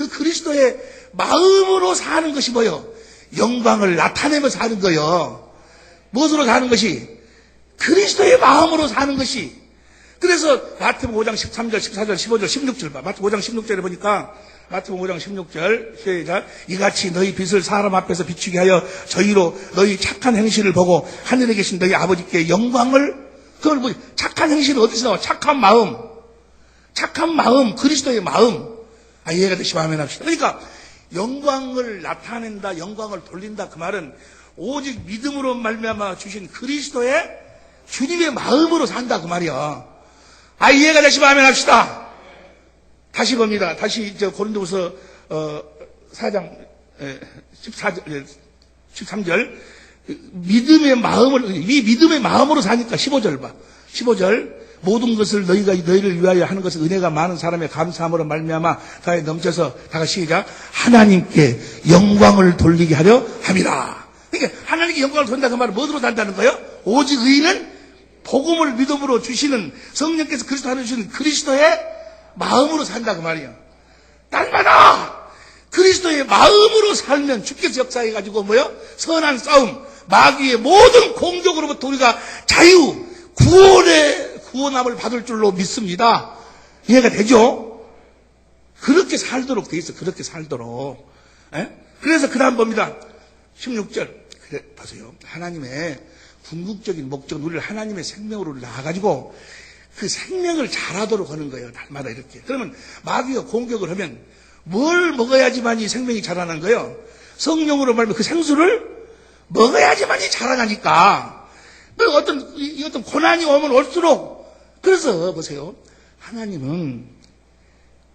그리스도의 마음으로 사는 것이 뭐요? 영광을 나타내며 사는 거요. 무엇으로 사는 것이? 그리스도의 마음으로 사는 것이. 그래서 마태복음 5장 13절, 14절, 15절, 16절 봐. 마태복음 5장 16절에 보니까 마태복음 5장 16절 시작. 이같이 너희 빛을 사람 앞에서 비추게 하여 저희로 너희 착한 행실을 보고 하늘에 계신 너희 아버지께 영광을 그걸 뭐 착한 행실은 어디서 나와? 착한 마음, 그리스도의 마음. 이해가 되시면 아멘 합시다. 그러니까 영광을 나타낸다, 영광을 돌린다 그 말은 오직 믿음으로 말미암아 주신 그리스도의 주님의 마음으로 산다 그 말이야. 이해가 되시면 아멘 합시다. 다시 봅니다. 다시 고린도후서 4장 13절 믿음의 마음으로 사니까 15절 봐. 15절 모든 것을 너희를 위하여 하는 것은 은혜가 많은 사람의 감사함으로 말미암아 다에 넘쳐서 다 같이 시작. 하나님께 영광을 돌리게 하려 함이라. 그러니까 하나님께 영광을 돌린다 그 말은 뭐로 산다는 거예요? 오직 의인은 복음을 믿음으로 주시는 성령께서 그리스도 하나 주시는 그리스도의 마음으로 산다 그 말이에요. 날마다 그리스도의 마음으로 살면 주께서 역사해가지고 뭐요? 선한 싸움, 마귀의 모든 공격으로부터 우리가 구원함을 받을 줄로 믿습니다. 이해가 되죠? 그렇게 살도록 돼 있어. 그렇게 살도록. 그래서 그 다음 봅니다. 16절. 그래, 보세요. 하나님의 궁극적인 목적은 우리를 하나님의 생명으로 나아가지고 그 생명을 잘하도록 하는 거예요. 날마다 이렇게. 그러면 마귀가 공격을 하면 뭘 먹어야지만 이 생명이 자라는 거예요? 성령으로 말하면 그 생수를 먹어야지만이 자라나니까. 어떤 고난이 오면 올수록. 그래서 보세요. 하나님은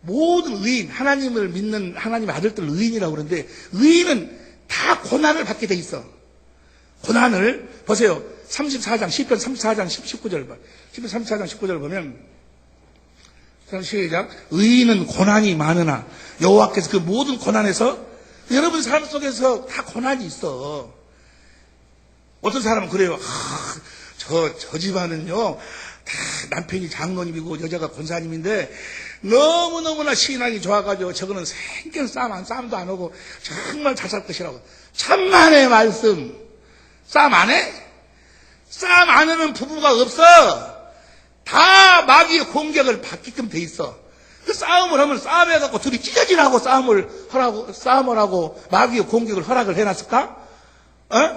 모든 의인, 하나님을 믿는 하나님의 아들들 의인이라고 그러는데 의인은 다 고난을 받게 돼 있어. 고난을 보세요. 34장, 시편 34장 19절 봐. 시편 34장 19절 보면 시작. 의인은 고난이 많으나 여호와께서 그 모든 고난에서 여러분 삶 속에서 다 고난이 있어. 어떤 사람은 그래요. 저 집안은요, 다 남편이 장로님이고 여자가 권사님인데 너무너무나 신앙이 좋아가지고 저거는 생전 싸움도 안 하고 정말 잘 살 것이라고. 천만의 말씀. 싸움 안 해? 싸움 안 하는 부부가 없어. 다 마귀의 공격을 받게끔 돼 있어. 그 싸움을 하면 싸움해갖고 둘이 찢어지라고 싸움을 하고 마귀의 공격을 허락을 해놨을까?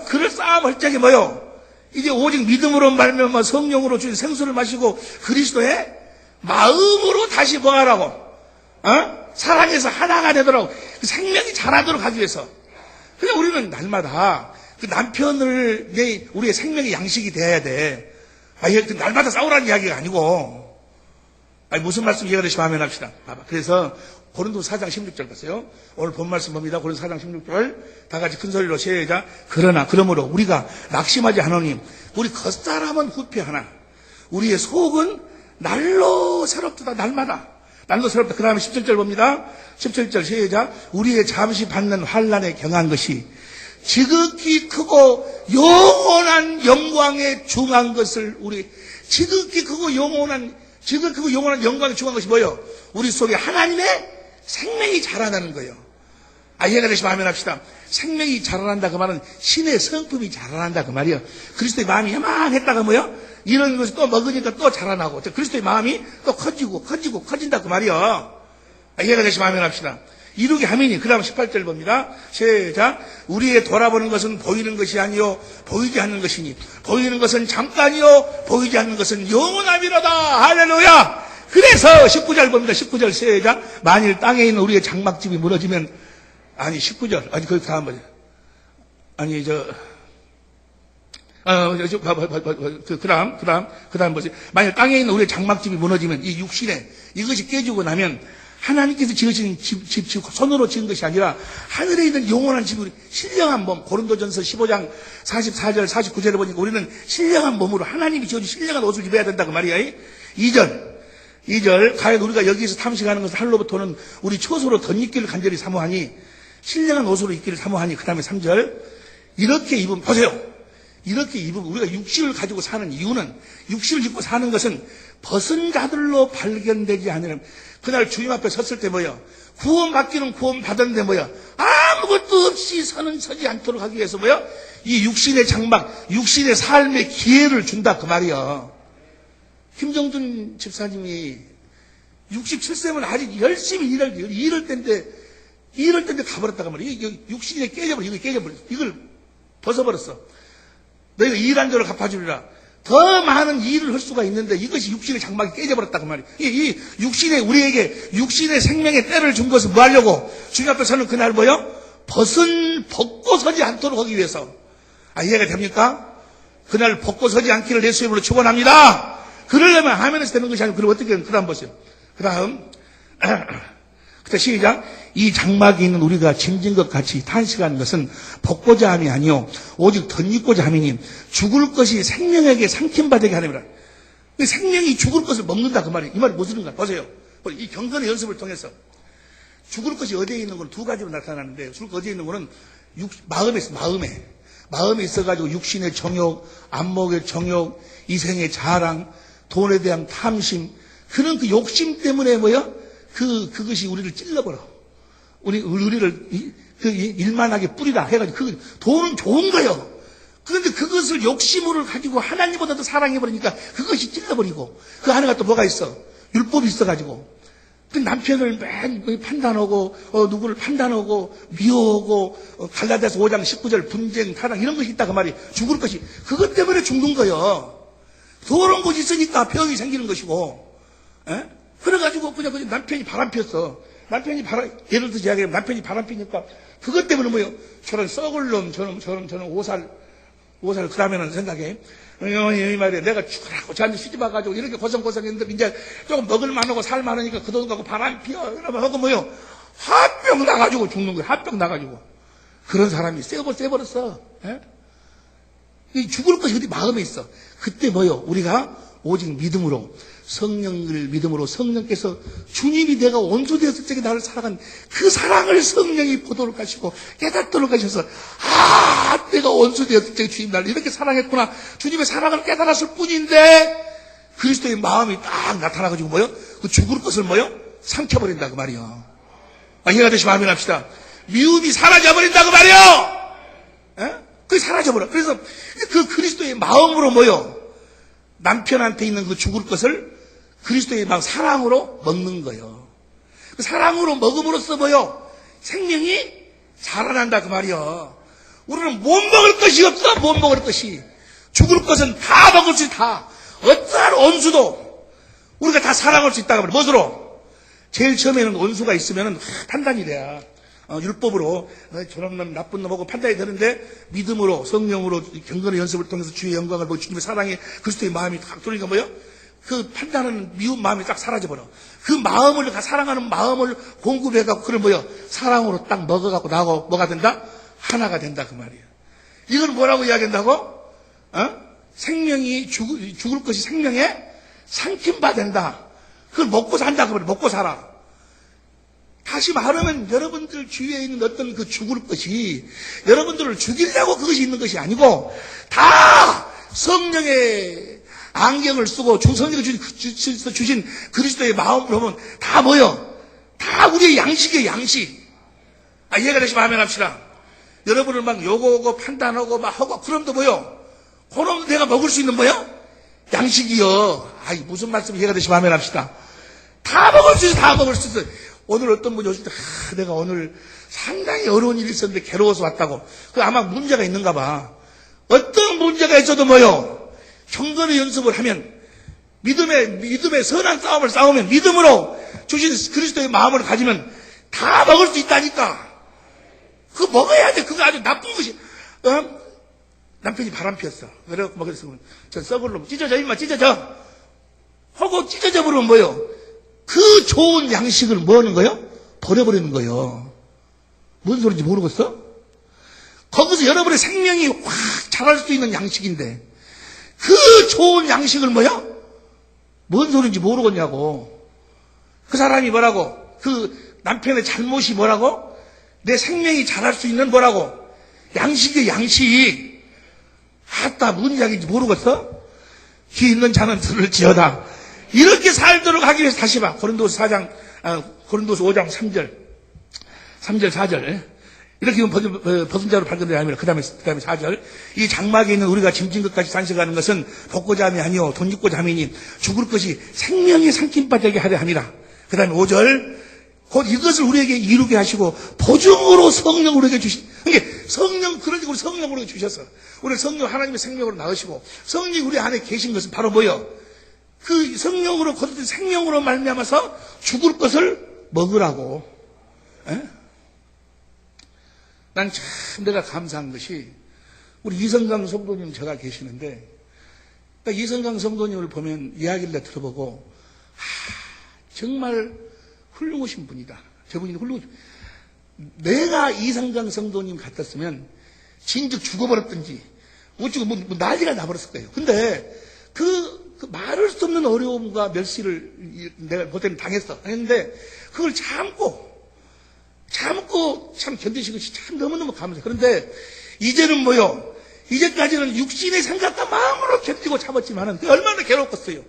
그럴 싸움할 적이 뭐요? 이제 오직 믿음으로 말미암아 성령으로 주신 생수를 마시고 그리스도의 마음으로 다시 뭐하라고? 사랑해서 하나가 되도록 그 생명이 자라도록 하기 위해서. 그냥 우리는 날마다 그 남편을 우리의 생명의 양식이 돼야 돼. 날마다 싸우라는 이야기가 아니고. 무슨 말씀 이해가 되시면 하면 합시다. 봐봐. 그래서 고린도서 4장 16절 봤어요. 오늘 본 말씀 봅니다. 고린도서 4장 16절. 다 같이 큰 소리로 시작. 그러므로 우리가 낙심하지 않으니 우리 겉사람은 후패하나 우리의 속은 날로 새롭도다. 날마다 난도스럽다. 그 다음에 17절 봅니다. 17절 시작. 우리의 잠시 받는 환난에 경한 것이 지극히 크고 영원한 영광에 중한 것을 지극히 크고 영원한 영광에 중한 것이 뭐예요? 우리 속에 하나님의 생명이 자라나는 거예요. 이해가 되시면 아멘 합시다. 생명이 자라난다 그 말은 신의 성품이 자라난다 그 말이에요. 그리스도의 마음이 야만했다가 뭐요? 이런 것을 또 먹으니까 또 자라나고 그리스도의 마음이 또 커진다 그 말이에요. 이해가 되시면 아멘 합시다. 이루게 하면이 그 다음 18절 봅니다. 시작. 우리의 돌아보는 것은 보이는 것이 아니요 보이지 않는 것이니 보이는 것은 잠깐이요 보이지 않는 것은 영원함이로다. 할렐루야. 그래서 19절 봅니다. 19절 시작. 만일 땅에 있는 우리의 장막집이 무너지면 19절 거기 다음 뭐지? 그 다음 뭐지? 만일 땅에 있는 우리의 장막집이 무너지면 이 육신에 이것이 깨지고 나면 하나님께서 지으신 집 손으로 지은 것이 아니라 하늘에 있는 영원한 집으로 신령한 몸, 고린도전서 15장 44절 49절에 보니까 우리는 신령한 몸으로 하나님이 지어준 신령한 옷을 입어야 된다고 말이야. 2절 과연 우리가 여기서 탐식하는 것은 하늘로부터는 우리 처소로 덧입기를 간절히 사모하니 신령한 옷으로 입기를 사모하니 그 다음에 3절 이렇게 입으면 보세요. 이렇게 입으면 우리가 육신을 가지고 사는 이유는 육신을 입고 사는 것은 벗은 자들로 발견되지 않으면 그날 주님 앞에 섰을 때 뭐야? 구원받기는 구원받았는데 뭐야? 아무것도 없이 서지 않도록 하기 위해서 뭐야? 이 육신의 장막, 육신의 삶의 기회를 준다 그 말이야. 김정준 집사님이 67세면 아직 열심히 일할 때인데 가버렸다가 말이야. 육신에 깨져버려. 이걸 벗어버렸어. 너희가 일한 대로 갚아주리라. 더 많은 일을 할 수가 있는데 이것이 육신의 장막이 깨져버렸다고 말이에요. 이 우리에게 육신의 생명의 때를 준 것은 뭐 하려고? 주님 앞에 서는 그날 뭐요? 벗고 서지 않도록 하기 위해서. 이해가 됩니까? 그날 벗고 서지 않기를 예수의 이름으로 축원합니다. 그러려면 화면에서 되는 것이 아니고 그럼 어떻게 그 다음 보세요. 그 다음 그때 시작. 이 장막이 있는 우리가 짐진 것 같이 탄식하는 것은 벗고자 함이 아니요 오직 덧입고자 함이니 죽을 것이 생명에게 삼킴바 되게 하느니라. 생명이 죽을 것을 먹는다 그 말이에요. 이 말이 무슨가 보세요. 이 경건의 연습을 통해서 죽을 것이 어디에 있는 건 두 가지로 나타나는데 죽을 것 어디에 있는 거는 마음에 있어. 마음에 있어가지고 육신의 정욕, 안목의 정욕, 이생의 자랑, 돈에 대한 탐심 그런 그 욕심 때문에 뭐야? 그것이 우리를 찔러버려. 우리를 일만하게 뿌리라 해가지고 돈은 좋은 거예요. 그런데 그것을 욕심으로 가지고 하나님보다도 사랑해버리니까 그것이 찔러버리고 그 안에가 또 뭐가 있어? 율법이 있어가지고 그 남편을 맨 판단하고 누구를 판단하고 미워하고 갈라디아서 5장 19절 분쟁 타락 이런 것이 있다 그 말이 죽을 것이 그것 때문에 죽는 거예요. 더러운 것이 있으니까 병이 생기는 것이고 그래가지고 그냥 남편이 바람 피웠어. 예를 들어서 이야기하면 남편이 바람 피니까 그것 때문에 뭐요? 저런 썩을 놈, 저는 오살 그 다음에는 생각해. 이 말이야. 내가 죽으라고 저한테 시집 와가지고 이렇게 고생했는데 이제 조금 먹을 만하고 살 많으니까 그 돈 갖고 바람 피워. 이러면 하고 뭐요? 화병 나가지고 죽는 거야. 화병 나가지고. 그런 사람이 세버렸어. 이 죽을 것이 어디 마음에 있어. 그때 뭐요? 우리가 오직 믿음으로 성령을 믿음으로 성령께서 주님이 내가 원수 되었을 적에 나를 사랑한 그 사랑을 성령이 보도록 하시고 깨닫도록 하셔서 내가 원수 되었을 적에 주님 나를 이렇게 사랑했구나 주님의 사랑을 깨달았을 뿐인데 그리스도의 마음이 딱 나타나가지고 뭐요? 그 죽을 것을 뭐요? 삼켜버린다 그 말이요. 이해가 되시면 아멘 합시다. 미움이 사라져버린다 그 말이요. 그게 사라져버려. 그래서 그 그리스도의 마음으로 뭐요? 남편한테 있는 그 죽을 것을 그리스도의 막 사랑으로 먹는 거예요. 그 사랑으로 먹음으로써 뭐요? 생명이 자라난다 그 말이요. 우리는 못 먹을 것이 없어. 못 먹을 것이. 죽을 것은 다 먹을 수 있다. 어떠한 원수도 우리가 다 사랑할 수 있다고 말이야. 무엇으로? 제일 처음에는 원수가 있으면 판단이 돼야. 율법으로 저런 놈 나쁜 놈하고 판단이 되는데 믿음으로 성령으로 경건의 연습을 통해서 주의 영광을 보고 주님의 사랑에 그리스도의 마음이 딱 들어오니까 뭐요? 그 판단하는 미운 마음이 딱 사라져버려. 그 마음을 사랑하는 마음을 공급해갖고 그걸 뭐요? 사랑으로 딱 먹어갖고 나하고 뭐가 된다? 하나가 된다 그 말이에요. 이건 뭐라고 이야기한다고? 생명이 죽을 것이 생명에 삼킴바 된다. 그걸 먹고 산다 그러면 먹고 살아. 다시 말하면 여러분들 주위에 있는 어떤 그 죽을 것이 여러분들을 죽이려고 그것이 있는 것이 아니고 다 성령의 안경을 쓰고 성령이 주신 그리스도의 마음을 보면 다 뭐요? 다 우리의 양식이에요, 양식. 이해가 되시면 하면 합시다. 여러분을 막 요거 판단하고 막 하고 그럼도 뭐요? 그럼 내가 먹을 수 있는 뭐요? 양식이요. 무슨 말씀 이해가 되시면 하면 합시다. 다 먹을 수 있어, 다 먹을 수 있어. 오늘 어떤 분이 오실 때, 내가 오늘 상당히 어려운 일이 있었는데 괴로워서 왔다고. 그 아마 문제가 있는가 봐. 어떤 문제가 있어도 뭐요? 경건의 연습을 하면, 믿음의 선한 싸움을 싸우면, 믿음으로 주신 그리스도의 마음을 가지면 다 먹을 수 있다니까. 그거 먹어야 돼. 그거 아주 나쁜 것이. 남편이 바람 피웠어. 그래서 먹었으면, 저 썩을 놈, 찢어져, 임마, 찢어져. 하고 찢어져 버리면 뭐요? 그 좋은 양식을 뭐 하는 거요? 버려버리는 거요. 뭔 소리인지 모르겠어? 거기서 여러분의 생명이 확 자랄 수 있는 양식인데, 그 좋은 양식을 뭐요? 뭔 소리인지 모르겠냐고. 그 사람이 뭐라고? 그 남편의 잘못이 뭐라고? 내 생명이 자랄 수 있는 뭐라고? 양식이에요, 양식. 뭔 이야기인지 모르겠어? 귀 있는 자는 들을지어다. 이렇게 살도록 하기 위해서 다시 봐. 고린도서 5장 3절, 4절. 이렇게 벗은 자로 발견되지 않으면 그 다음에 4절. 이 장막에 있는 우리가 짐진 것까지 산식하는 것은 벗고자 함이 아니요 돈 입고자 함이니 죽을 것이 생명의 삼킴바 되게 하려 함이라. 그 다음에 5절. 곧 이것을 우리에게 이루게 하시고 보증으로 성령 우리에게 주신. 그러니까 성령, 그러니까 우리 성령 우리에게 주셨어. 우리 성령 하나님의 생명으로 낳으시고 성령이 우리 안에 계신 것은 바로 뭐요? 그 성령으로 거듭된 생명으로 말미암아서 죽을 것을 먹으라고. 난 참 내가 감사한 것이 우리 이성강 성도님 제가 계시는데 그러니까 이성강 성도님을 보면 이야기를 내가 들어보고 정말 훌륭하신 분이다. 저분이 훌륭하신. 내가 이성강 성도님 같았으면 진즉 죽어버렸든지 어쩌고 뭐 난리가 나버렸을 거예요. 근데 그 말할 수 없는 어려움과 멸시를 내가 그때는 당했어. 했는데 그걸 참고 참 견디신 것이 참 너무너무 감사해. 그런데 이제는 뭐요? 이제까지는 육신의 생각과 마음으로 견디고 참았지만은 얼마나 괴롭겠어요.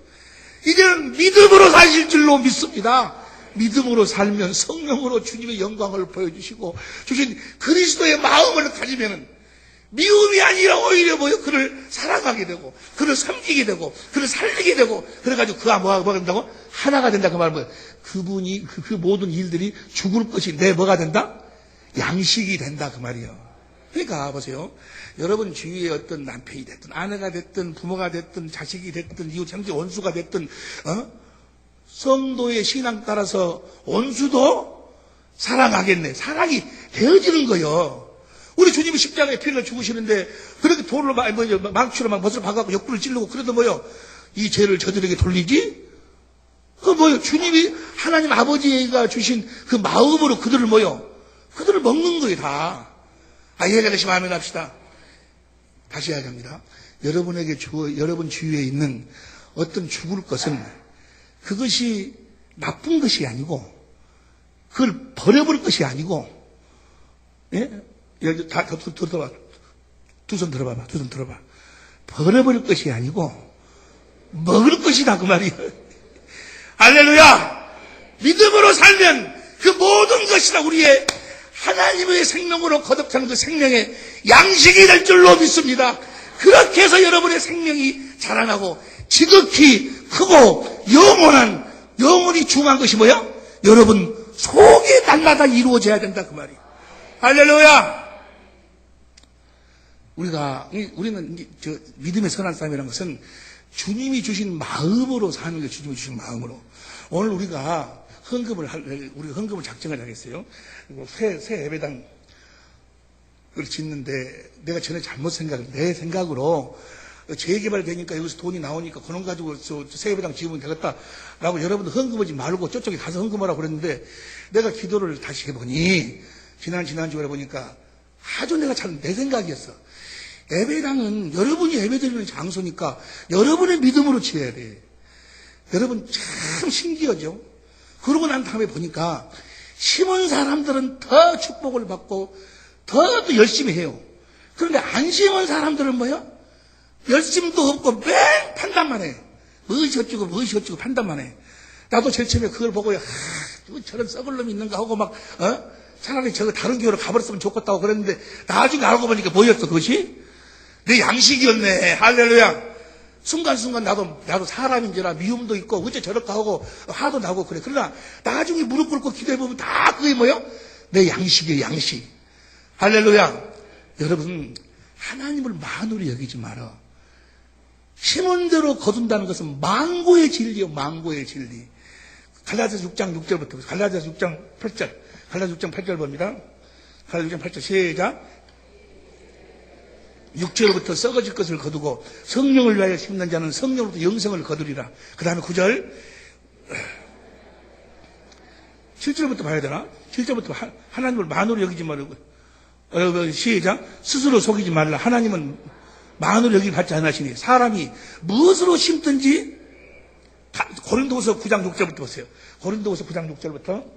이제는 믿음으로 사실 줄로 믿습니다. 믿음으로 살면 성령으로 주님의 영광을 보여주시고 주신 그리스도의 마음을 가지면은 미움이 아니라 오히려 뭐요? 그를 사랑하게 되고, 그를 섬기게 되고, 그를 살리게 되고, 그래가지고 그가 뭐가 된다고? 하나가 된다. 그 말은 뭐예요? 그분이, 그 모든 일들이 죽을 것이 내 뭐가 된다? 양식이 된다. 그 말이요. 그러니까 보세요. 여러분 주위에 어떤 남편이 됐든, 아내가 됐든, 부모가 됐든, 자식이 됐든, 이웃 형제 원수가 됐든, 성도의 신앙 따라서 원수도 사랑하겠네. 사랑이 되어지는 거요. 우리 주님이 십자가에 피를 죽으시는데 그렇게 돌로 망치로 막 벗을 박아갖고 옆구리를 찌르고 그래도 뭐요? 이 죄를 저들에게 돌리지? 그 뭐요? 주님이 하나님 아버지가 주신 그 마음으로 그들을 뭐요? 그들을 먹는 거예요 다. 이해가 되시면 아멘 합시다. 다시 이야기합니다. 여러분 주위에 있는 어떤 죽을 것은 그것이 나쁜 것이 아니고 그걸 버려버릴 것이 아니고 예? 여기 다 들어봐. 두 손 들어봐. 버려버릴 것이 아니고 먹을 것이다 그 말이에요. 할렐루야. 믿음으로 살면 그 모든 것이 다 우리의 하나님의 생명으로 거듭하는 그 생명의 양식이 될 줄로 믿습니다. 그렇게 해서 여러분의 생명이 자라나고 지극히 크고 영원히 중요한 것이 뭐야? 여러분 속에 날마다 이루어져야 된다 그 말이에요. 할렐루야. 우리는 믿음의 선한 삶이라는 것은 주님이 주신 마음으로 사는 게 주님이 주신 마음으로. 오늘 우리가 헌금을 작정을 하겠어요. 새 예배당을 짓는데 내가 전에 내 생각으로 재개발되니까 여기서 돈이 나오니까 그런 가지고 새 예배당 지으면 되겠다라고 여러분들 헌금하지 말고 저쪽에 가서 헌금하라고 그랬는데 내가 기도를 다시 해보니 지난주에 보니까 아주 내가 잘 내 생각이었어. 예배당은 여러분이 예배드리는 장소니까 여러분의 믿음으로 지어야 돼. 여러분 참 신기하죠? 그러고 난 다음에 보니까 심은 사람들은 더 축복을 받고 더 열심히 해요. 그런데 안 심은 사람들은 뭐요? 열심도 없고 맨 판단만 해. 무엇이 어쩌고 판단만 해. 나도 제일 처음에 그걸 보고 저런 썩을 놈이 있는가 하고 막 차라리 저거 다른 교회로 가버렸으면 좋겠다고 그랬는데 나중에 알고 보니까 뭐였어 그것이? 내 양식이었네. 할렐루야. 순간순간 나도 사람인지라 미움도 있고 어째 저럴까 하고 화도 나고 그래. 그러나 나중에 무릎 꿇고 기도해보면 다 그게 뭐요? 내 양식이에요. 양식. 할렐루야. 여러분 하나님을 만으로 여기지 마라. 심은 대로 거둔다는 것은 망고의 진리요. 망고의 진리. 갈라디아서 6장 6절부터 갈라디아서 6장 8절 갈라디아서 6장 8절 봅니다. 갈라디아서 6장 8절 시작. 육체로부터 썩어질 것을 거두고 성령을 위하여 심는 자는 성령으로부터 영생을 거두리라. 그 다음에 9절 7절부터 봐야 되나? 7절부터 하나님을 만으로 여기지 말고 시작. 스스로 속이지 말라. 하나님은 만으로 여기지 받지 않으시니 사람이 무엇으로 심든지 고린도후서 9장 6절부터 보세요. 고린도후서 9장 6절부터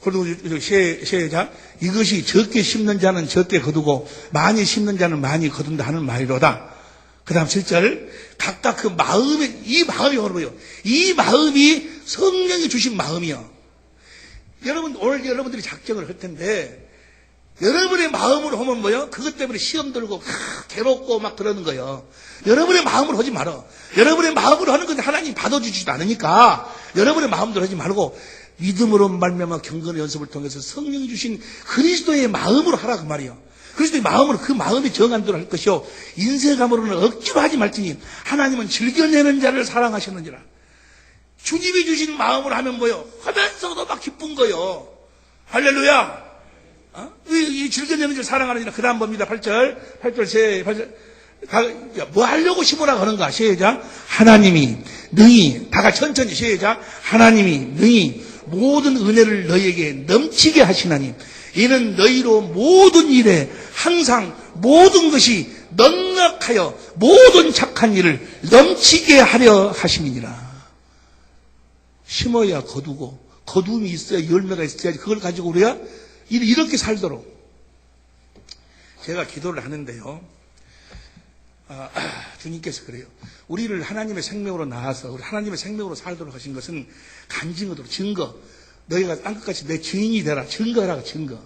그리고 시작. 이것이 적게 심는 자는 적게 거두고 많이 심는 자는 많이 거둔다 하는 말이로다. 그 다음 7절. 각각 그 마음에 이 마음이 뭐예요? 이 마음이 성령이 주신 마음이요. 여러분 오늘 여러분들이 작정을 할 텐데 여러분의 마음으로 하면 뭐요? 그것 때문에 시험 들고 괴롭고 막 그러는 거예요. 여러분의 마음으로 하지 말아. 여러분의 마음으로 하는 건데 하나님 받아주지도 않으니까 여러분의 마음대로 하지 말고 믿음으로 말미암아 경건의 연습을 통해서 성령이 주신 그리스도의 마음으로 하라 그 말이에요. 그리스도의 마음으로 그 마음이 정한 대로 할 것이요 인쇄감으로는 억지로 하지 말지니 하나님은 즐겨내는 자를 사랑하시는지라. 주님이 주신 마음으로 하면 뭐요? 하면서도 막 기쁜 거요. 할렐루야. 이 즐겨내는 자를 사랑하느니라. 그 다음 봅니다. 8절 뭐 하려고 심으라 하는가? 시작. 하나님이 능히 다 같이 천천히 시작. 하나님이 능히 모든 은혜를 너희에게 넘치게 하시나니 이는 너희로 모든 일에 항상 모든 것이 넉넉하여 모든 착한 일을 넘치게 하려 하심이니라. 심어야 거두고 거두음이 있어야 열매가 있어야지 그걸 가지고 우리가 이렇게 살도록 제가 기도를 하는데요. 주님께서 그래요. 우리를 하나님의 생명으로 낳아서 우리 하나님의 생명으로 살도록 하신 것은 간증으로 증거. 너희가 땅끝같이 내 증인이 되라. 증거하라. 증거.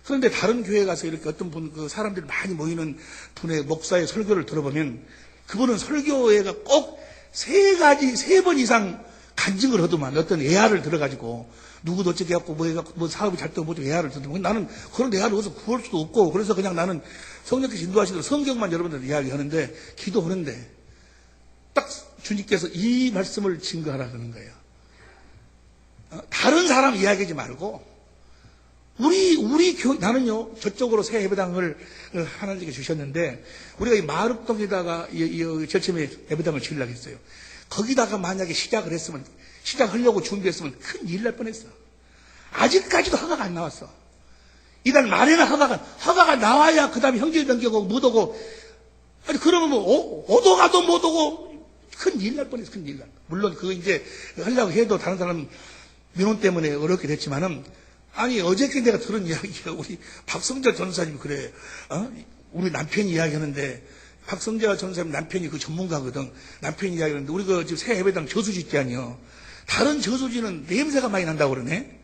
그런데 다른 교회 가서 이렇게 어떤 분, 그 사람들이 많이 모이는 분의 목사의 설교를 들어보면 그분은 설교회가 꼭 세 번 이상 간증을 하더만 어떤 애화를 들어가지고 누구도 어떻게 해갖고 뭐 사업이 잘 되고 뭐 애화를 듣고 나는 그런 애화를 어디서 구할 수도 없고 그래서 그냥 나는 성령께서 인도하시도록 성경만 여러분들 이야기하는데 기도하는데 딱 주님께서 이 말씀을 증거하라 그러는 거예요. 다른 사람 이야기하지 말고 우리 교회 나는요 저쪽으로 새 예배당을 하나님께 주셨는데 우리가 이 마륵동에다가 제일 처음에 예배당을 지으려고 했어요. 거기다가 만약에 시작하려고 준비했으면 큰일 날 뻔했어. 아직까지도 허가가 안 나왔어. 이달 말에는 허가가 나와야 그 다음에 형질 변경하고 못 오고 아니 그러면 뭐 오도 가도 못 오고 큰일 날 뻔했어. 큰일 날. 물론 그거 이제 하려고 해도 다른 사람 민원 때문에 어렵게 됐지만은 아니 어저께 내가 들은 이야기가 우리 박성자 전사님 그래. 우리 남편이 이야기하는데 박성자 전사님 남편이 그 전문가거든. 남편이 이야기하는데 우리 그 지금 새 예배당 저수지 있지 아니요. 다른 저수지는 냄새가 많이 난다고 그러네.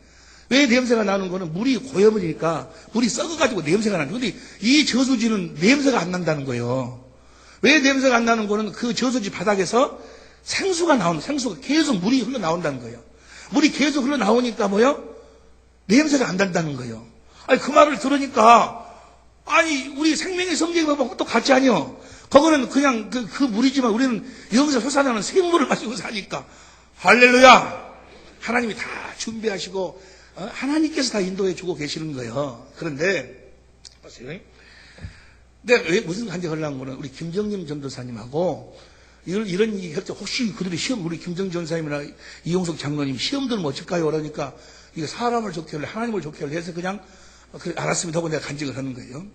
왜 냄새가 나는 거는 물이 고여버리니까 물이 썩어가지고 냄새가 나는 거예요. 근데 이 저수지는 냄새가 안 난다는 거예요. 왜 냄새가 안 나는 거는 그 저수지 바닥에서 생수가 계속 물이 흘러나온다는 거예요. 물이 계속 흘러나오니까 뭐요? 냄새가 안 난다는 거예요. 아니 그 말을 들으니까 아니 우리 생명의 성경에 보면 또 같지 아니요. 거기는 그냥 그 물이지만 우리는 여기서 솟아나는 생물을 가지고 사니까 할렐루야. 하나님이 다 준비하시고 하나님께서 다 인도해 주고 계시는 거예요. 그런데 보세요. 내가 왜 무슨 간증하려는 거는 우리 김정림 전도사님하고 이런 얘기 할 때 혹시 그들이 시험 우리 김정림 전사님이나 이용석 장로님 시험 들면 어쩔까요? 그러니까 이거 사람을 좋게 할래 하나님을 좋게 할래 해서 그냥 그래, 알았습니다 하고 내가 간증을 하는 거예요.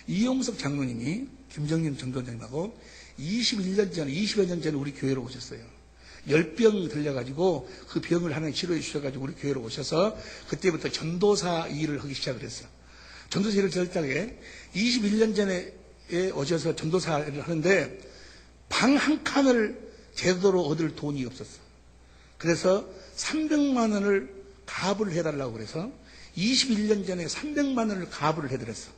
이용석 장로님이 김정림 전도사님하고 21년 전에 20여 년 전에 우리 교회로 오셨어요. 열병 들려가지고 그 병을 하나님 치료해 주셔가지고 우리 교회로 오셔서 그때부터 전도사 일을 하기 시작을 했어요. 전도사 일을 할 적에 21년 전에 오셔서 전도사 일을 하는데 방 한 칸을 제대로 얻을 돈이 없었어. 그래서 300만 원을 가불을 해달라고 그래서 21년 전에 300만 원을 가불을 해드렸어.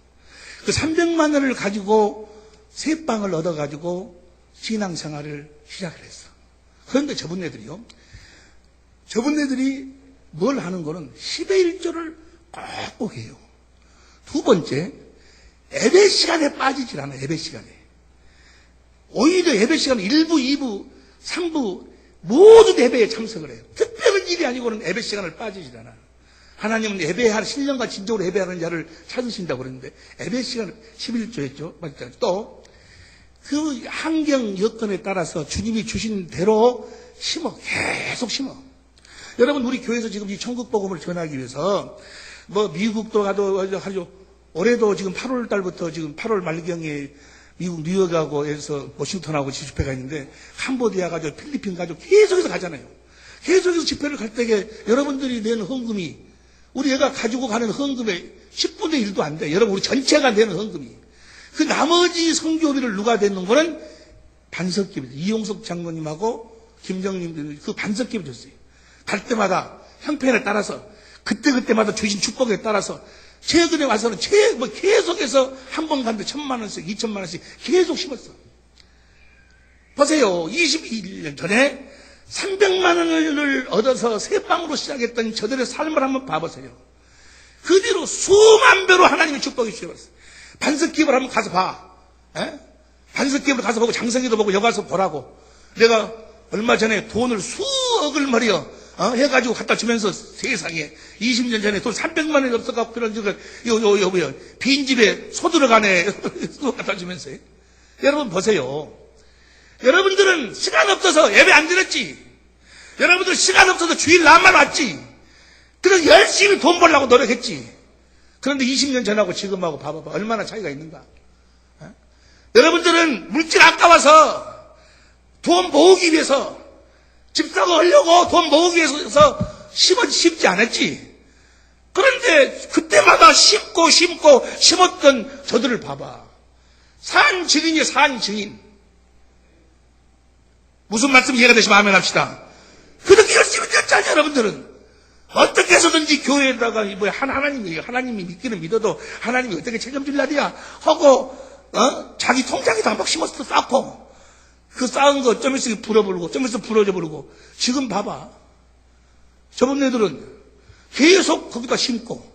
그 300만 원을 가지고 세 방을 얻어가지고 신앙생활을 시작을 했어. 그런데 저분네들이 뭘 하는 거는 10의 1조를 꼭 해요. 두 번째, 예배 시간에 빠지질 않아, 예배 시간에. 오히려 예배 시간 1부, 2부, 3부 모두 예배에 참석을 해요. 특별한 일이 아니고는 예배 시간을 빠지질 않아. 하나님은 예배할 신령과 진정으로 예배하는 자를 찾으신다고 그랬는데 예배 시간을 11조 했죠. 맞죠? 또 그 환경 여건에 따라서 주님이 주신 대로 계속 심어. 여러분 우리 교회에서 지금 이 천국 복음을 전하기 위해서 뭐 미국도 가도 하죠. 올해도 지금 8월 달부터 지금 8월 말경에 미국 뉴욕하고 해서 워싱턴하고 집회가 있는데 캄보디아 가죠, 필리핀 가죠, 계속해서 가잖아요. 계속해서 집회를 갈 때에 여러분들이 내는 헌금이 우리 애가 가지고 가는 헌금의 10분의 1도 안 돼. 여러분 우리 전체가 내는 헌금이. 그 나머지 성교비를 누가 내는 거는 반석기비. 이용석 장로님하고 김정님 그 반석기비 줬어요. 갈 때마다 형편에 따라서 그때마다 주신 축복에 따라서 최근에 와서는 계속해서 한 번 갔는데 1,000만 원씩, 2,000만 원씩 계속 심었어. 보세요. 21년 전에 300만 원을 얻어서 세 방으로 시작했던 저들의 삶을 한번 봐보세요. 그 뒤로 수만 배로 하나님의 축복이 주셔버렸어요. 반석기업을 한번 가서 봐. 반석기업을 가서 보고 장성기도 보고 여기 가서 보라고. 내가 얼마 전에 돈을 수억을 말이요. 해가지고 갖다 주면서 세상에 20년 전에 돈 300만 원이 없어갖고 그런 뭐야 빈집에 소 들어가네 갖다 주면서 여러분 보세요. 여러분들은 시간 없어서 예배 안 드렸지. 여러분들 시간 없어서 주일 날만 왔지. 그래서 열심히 돈 벌려고 노력했지. 그런데 20년 전하고 지금하고 봐봐봐 얼마나 차이가 있는가. 여러분들은 물질 아까워서 돈 모으기 위해서 집 사고 하려고 돈 모으기 위해서 심지 않았지. 그런데 그때마다 심었던 저들을 봐봐. 산 증인이에요. 산 증인. 무슨 말씀 이해가 되시면 아멘 합시다. 그렇게 열심히 됐잖아요. 여러분들은 어떻게 해서든지 교회에다가 하나님이 믿기는 믿어도 하나님이 어떻게 책임질 날이야 하고 자기 통장에다가 막 심어서 쌓고 그 쌓은 거 좀 있으면 불어버리고 좀 있으면 부러져 버리고. 지금 봐봐. 저번 애들은 계속 거기다 심고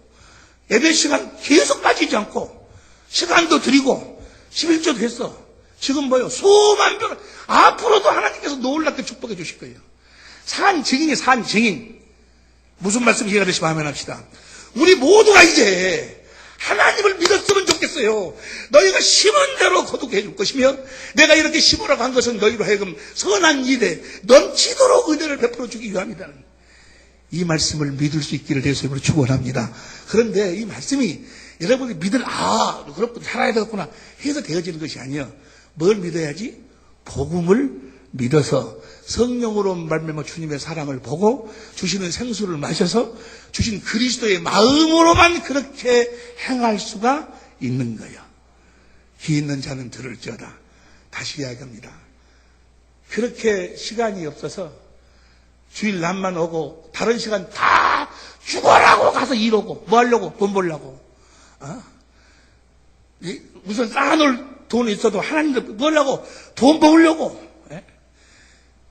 예배 시간 계속 빠지지 않고 시간도 드리고 11조도 했어. 지금 뭐요? 수만 별 앞으로도 하나님께서 놀랍게 축복해 주실 거예요. 산 증인이 산 증인. 무슨 말씀 이해가 되시면 아멘 합시다. 우리 모두가 이제 하나님을 믿었으면 좋겠어요. 너희가 심은 대로 거두게 해줄 것이며 내가 이렇게 심으라고 한 것은 너희로 하여금 선한 일에 넘치도록 은혜를 베풀어 주기 위함이다는 이 말씀을 믿을 수 있기를 예수님으로 축원합니다. 그런데 이 말씀이 여러분이 그렇구나 살아야 되겠구나 해서 되어지는 것이 아니에요. 뭘 믿어야지? 복음을 믿어서 성령으로 말미암아 주님의 사랑을 보고 주시는 생수를 마셔서 주신 그리스도의 마음으로만 그렇게 행할 수가 있는 거예요. 귀 있는 자는 들을지어다. 다시 이야기합니다. 그렇게 시간이 없어서 주일 낮만 오고 다른 시간 다 죽어라고 가서 일하고 뭐 하려고? 돈 벌려고. 무슨 쌓아놓을 돈이 있어도 하나님도 뭐 하려고? 돈 벌려고.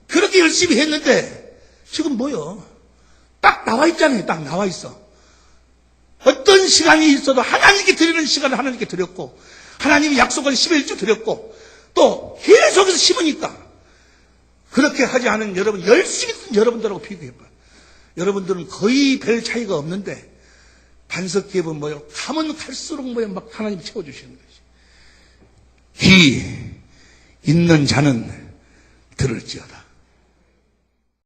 그렇게 열심히 했는데 지금 뭐요? 딱 나와 있잖아요. 딱 나와 있어. 어떤 시간이 있어도 하나님께 드리는 시간을 하나님께 드렸고 하나님이 약속한 11조 드렸고 또 계속해서 심으니까 그렇게 하지 않은 여러분 열심히 쓴 여러분들하고 비교해봐. 여러분들은 거의 별 차이가 없는데 반석기업은 뭐요? 가면 갈수록 뭐요? 막 하나님이 채워주시는 것이. 귀 있는 자는 들을지어다.